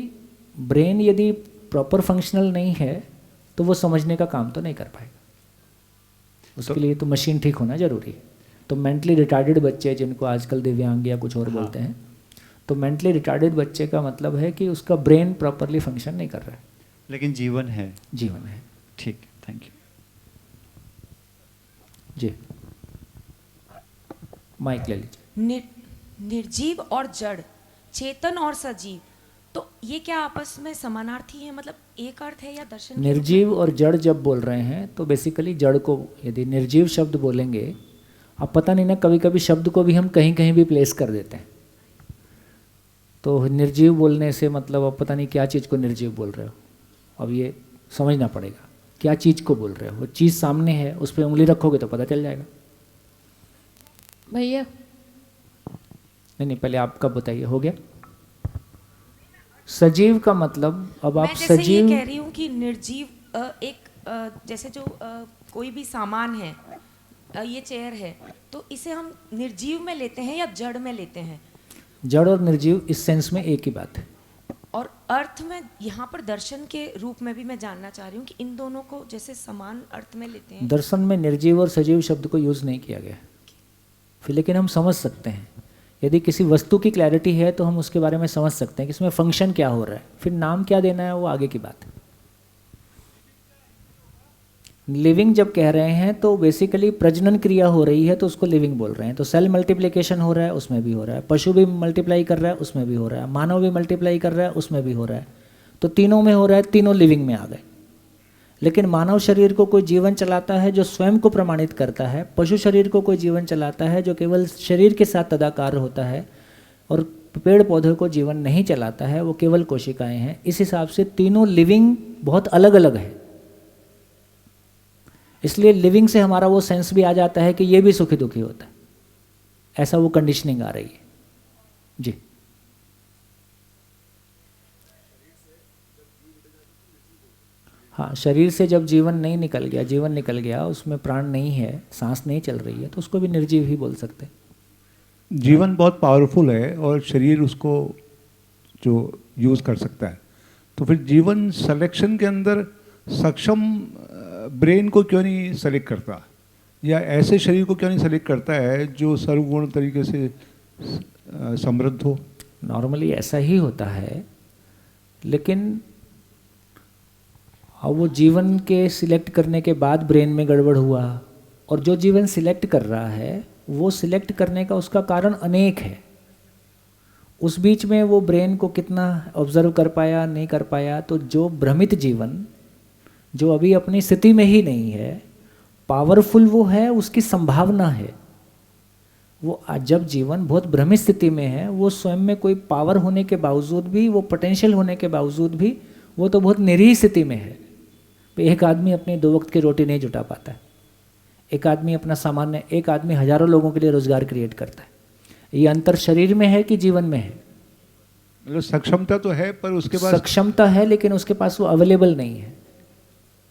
ब्रेन यदि प्रॉपर फंक्शनल नहीं है तो वो समझने का काम तो नहीं कर पाएगा। उसके लिए तो मशीन ठीक होना जरूरी है। तो मेंटली रिटार्डेड बच्चे जिनको आजकल दिव्यांग या कुछ और बोलते हैं, तो मेंटली रिटार्डेड बच्चे का मतलब है कि उसका ब्रेन प्रॉपरली फंक्शन नहीं कर रहा है, लेकिन जीवन है। जीवन है। ठीक, थैंक यू जी। माइक ले लीजिए। निर्जीव और जड़, चेतन और सजीव, तो ये क्या आपस में समानार्थी है? मतलब एक अर्थ है या दर्शन? निर्जीव और जड़ जब बोल रहे हैं तो बेसिकली जड़ को, यदि निर्जीव शब्द बोलेंगे, अब पता नहीं ना, कभी कभी शब्द को भी हम कहीं कहीं भी प्लेस कर देते हैं, तो निर्जीव बोलने से मतलब अब पता नहीं क्या चीज़ को निर्जीव बोल रहे हो। अब ये समझना पड़ेगा क्या चीज़ को बोल रहे हो। वो चीज़ सामने है, उस पर उंगली रखोगे तो पता चल जाएगा। भैया नहीं, पहले आपका बताइए। हो गया? सजीव का मतलब, अब आप मैं जैसे सजीव, ये कह रही हूँ कि निर्जीव एक जैसे जो कोई भी सामान है, ये चेयर है, तो इसे हम निर्जीव में लेते हैं या जड़ में लेते हैं? जड़ और निर्जीव इस सेंस में एक ही बात है। और अर्थ में यहाँ पर दर्शन के रूप में भी मैं जानना चाह रही हूँ कि इन दोनों को जैसे समान अर्थ में लेते हैं। दर्शन में निर्जीव और सजीव शब्द को यूज़ नहीं किया गया फिर, लेकिन हम समझ सकते हैं। यदि किसी वस्तु की क्लैरिटी है तो हम उसके बारे में समझ सकते हैं कि इसमें फंक्शन क्या हो रहा है, फिर नाम क्या देना है वो आगे की बात है। लिविंग जब कह रहे हैं तो बेसिकली प्रजनन क्रिया हो रही है तो उसको लिविंग बोल रहे हैं। तो सेल मल्टीप्लिकेशन हो रहा है, उसमें भी हो रहा है। पशु भी मल्टीप्लाई कर रहा है, उसमें भी हो रहा है। मानव भी मल्टीप्लाई कर रहा है, उसमें भी हो रहा है। तो तीनों में हो रहा है, तीनों लिविंग में आ गए। लेकिन मानव शरीर को कोई जीवन चलाता है जो स्वयं को प्रमाणित करता है, पशु शरीर को कोई जीवन चलाता है जो केवल शरीर के साथ तदाकार होता है, और पेड़ पौधों को जीवन नहीं चलाता है, वो केवल कोशिकाएं हैं। इस हिसाब से तीनों लिविंग बहुत अलग अलग है। इसलिए लिविंग से हमारा वो सेंस भी आ जाता है कि ये भी सुखी दुखी होता है, ऐसा वो कंडीशनिंग आ रही है। जी। हाँ, शरीर से जब जीवन नहीं निकल गया, जीवन निकल गया, उसमें प्राण नहीं है, सांस नहीं चल रही है, तो उसको भी निर्जीव ही बोल सकते हैं। जीवन बहुत पावरफुल है और शरीर उसको जो यूज़ कर सकता है, तो फिर जीवन सिलेक्शन के अंदर सक्षम ब्रेन को क्यों नहीं सेलेक्ट करता, या ऐसे शरीर को क्यों नहीं सेलेक्ट करता है जो सर्वगुण तरीके से समृद्ध हो? नॉर्मली ऐसा ही होता है, लेकिन अब वो जीवन के सिलेक्ट करने के बाद ब्रेन में गड़बड़ हुआ, और जो जीवन सिलेक्ट कर रहा है वो सिलेक्ट करने का उसका कारण अनेक है। उस बीच में वो ब्रेन को कितना ऑब्जर्व कर पाया नहीं कर पाया। तो जो भ्रमित जीवन, जो अभी अपनी स्थिति में ही नहीं है, पावरफुल वो है, उसकी संभावना है। वो जब जीवन बहुत भ्रमित स्थिति में है, वो स्वयं में कोई पावर होने के बावजूद भी, वो पोटेंशियल होने के बावजूद भी, वो तो बहुत निरीह स्थिति में है। एक आदमी अपने 2 वक्त की रोटी नहीं जुटा पाता है, एक आदमी अपना सामान्य, एक आदमी हजारों लोगों के लिए रोजगार क्रिएट करता है। ये अंतर शरीर में है कि जीवन में है? मतलब सक्षमता तो है, पर उसके पास सक्षमता है, लेकिन उसके पास वो अवेलेबल नहीं है,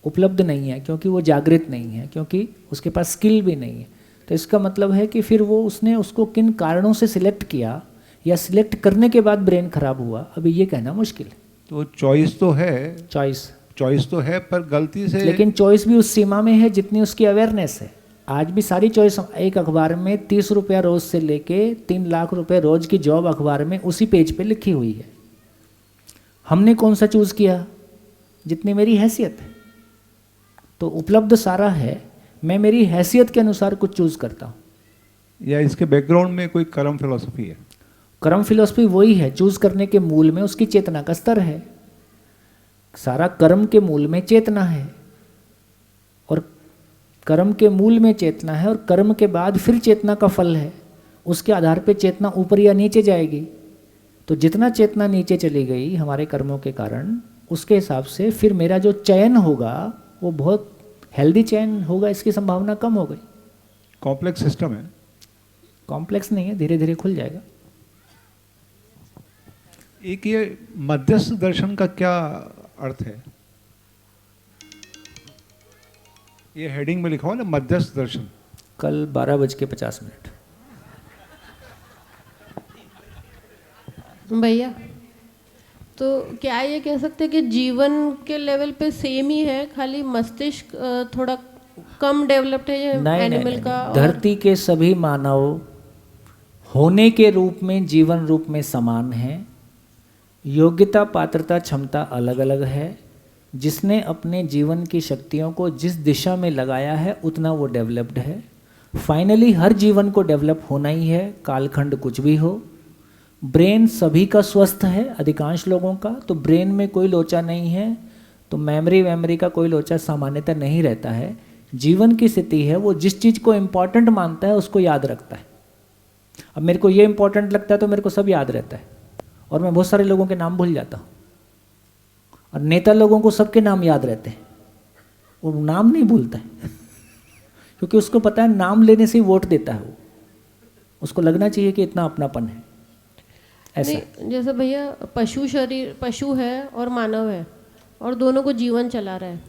उपलब्ध नहीं है, क्योंकि वो जागृत नहीं है, क्योंकि उसके पास स्किल भी नहीं है। तो इसका मतलब है कि फिर वो उसने उसको किन कारणों से सिलेक्ट किया, या सिलेक्ट करने के बाद ब्रेन खराब हुआ, अभी ये कहना मुश्किल है। तो चॉइस तो है, चॉइस तो है, पर गलती से, लेकिन चॉइस भी उस सीमा में है जितनी उसकी अवेयरनेस है। आज भी सारी चॉइस, एक अखबार में 30 रुपया रोज से लेके 3 लाख रुपए रोज की जॉब अखबार में उसी पेज पे लिखी हुई है। हमने कौन सा चूज किया? जितनी मेरी हैसियत है। तो उपलब्ध सारा है, मैं मेरी हैसियत के अनुसार कुछ चूज करता हूँ। या इसके बैकग्राउंड में कोई कर्म फिलॉसफी है? कर्म फिलॉसफी वही है, चूज करने के मूल में उसकी चेतना का स्तर है। सारा कर्म के मूल में चेतना है, और कर्म के मूल में चेतना है, और कर्म के बाद फिर चेतना का फल है। उसके आधार पे चेतना ऊपर या नीचे जाएगी। तो जितना चेतना नीचे चली गई हमारे कर्मों के कारण, उसके हिसाब से फिर मेरा जो चयन होगा वो बहुत हेल्दी चयन होगा, इसकी संभावना कम हो गई। कॉम्प्लेक्स सिस्टम है? कॉम्प्लेक्स नहीं है, धीरे धीरे खुल जाएगा। एक ये मध्यस्थ दर्शन का क्या अर्थ है? ये हेडिंग में लिखा हुआ ना, मध्यस्थ दर्शन। कल 12:50। भैया, तो क्या ये कह सकते हैं कि जीवन के लेवल पे सेम ही है, खाली मस्तिष्क थोड़ा कम डेवलप्ड है एनिमल का? धरती के सभी मानव होने के रूप में, जीवन रूप में समान हैं। योग्यता, पात्रता, क्षमता अलग अलग है। जिसने अपने जीवन की शक्तियों को जिस दिशा में लगाया है उतना वो डेवलप्ड है। फाइनली हर जीवन को डेवलप होना ही है, कालखंड कुछ भी हो। ब्रेन सभी का स्वस्थ है, अधिकांश लोगों का, तो ब्रेन में कोई लोचा नहीं है। तो मेमोरी का कोई लोचा सामान्यतः नहीं रहता है। जीवन की स्थिति है, वो जिस चीज़ को इम्पॉर्टेंट मानता है उसको याद रखता है। अब मेरे को ये इम्पॉर्टेंट लगता है तो मेरे को सब याद रहता है, और मैं बहुत सारे लोगों के नाम भूल जाता हूँ। और नेता लोगों को सबके नाम याद रहते हैं, वो नाम नहीं भूलता है क्योंकि उसको पता है नाम लेने से ही वोट देता है। वो उसको लगना चाहिए कि इतना अपनापन है। ऐसा जैसे भैया पशु है और मानव है, और दोनों को जीवन चला रहा है,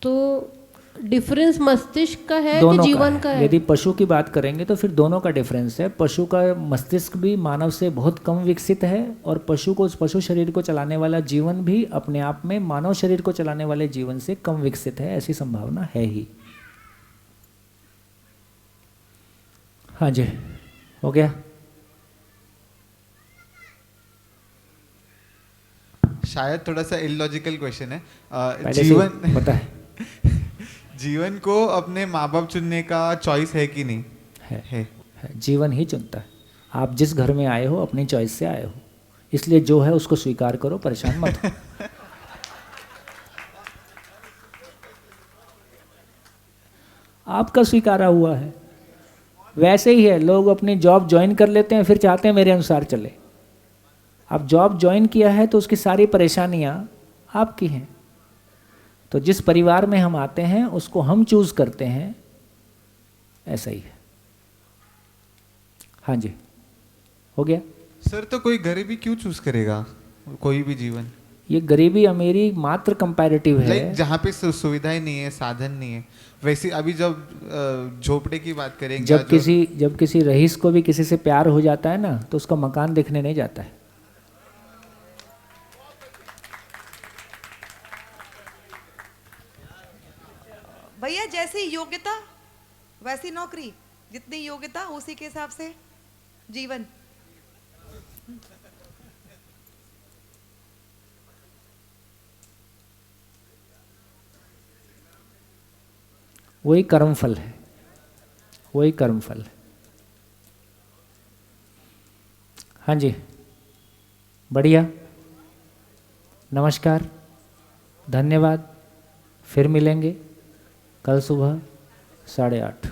तो डिफरेंस मस्तिष्क का है कि जीवन का है? यदि पशु की बात करेंगे तो फिर दोनों का डिफरेंस है। पशु का मस्तिष्क भी मानव से बहुत कम विकसित है, और पशु शरीर को चलाने वाला जीवन भी अपने आप में मानव शरीर को चलाने वाले जीवन से कम विकसित है। ऐसी संभावना है ही। हाँ जी, हो गया। शायद थोड़ा सा इलॉजिकल क्वेश्चन है। जीवन पता है जीवन को अपने माँ बाप चुनने का चॉइस है कि नहीं? है। जीवन ही चुनता है। आप जिस घर में आए हो अपनी चॉइस से आए हो, इसलिए जो है उसको स्वीकार करो, परेशान मत हो। आपका स्वीकारा हुआ है। वैसे ही है, लोग अपनी जॉब ज्वाइन कर लेते हैं, फिर चाहते हैं मेरे अनुसार चले। आप जॉब ज्वाइन किया है तो उसकी सारी परेशानियां आपकी हैं। तो जिस परिवार में हम आते हैं उसको हम चूज करते हैं, ऐसा ही है। हाँ जी, हो गया सर। तो कोई गरीबी क्यों चूज करेगा कोई भी जीवन? ये गरीबी अमीरी मात्र कंपैरेटिव है। जहाँ पे सुविधाएं नहीं है, साधन नहीं है। वैसे अभी जब झोपड़े की बात करेंगे, जब किसी रईस को भी किसी से प्यार हो जाता है ना, तो उसका मकान देखने नहीं जाता है। भैया, जैसी योग्यता वैसी नौकरी, जितनी योग्यता उसी के हिसाब से जीवन। वही कर्मफल है, वही कर्मफल है। हाँ जी, बढ़िया, नमस्कार, धन्यवाद। फिर मिलेंगे कल सुबह 8:30।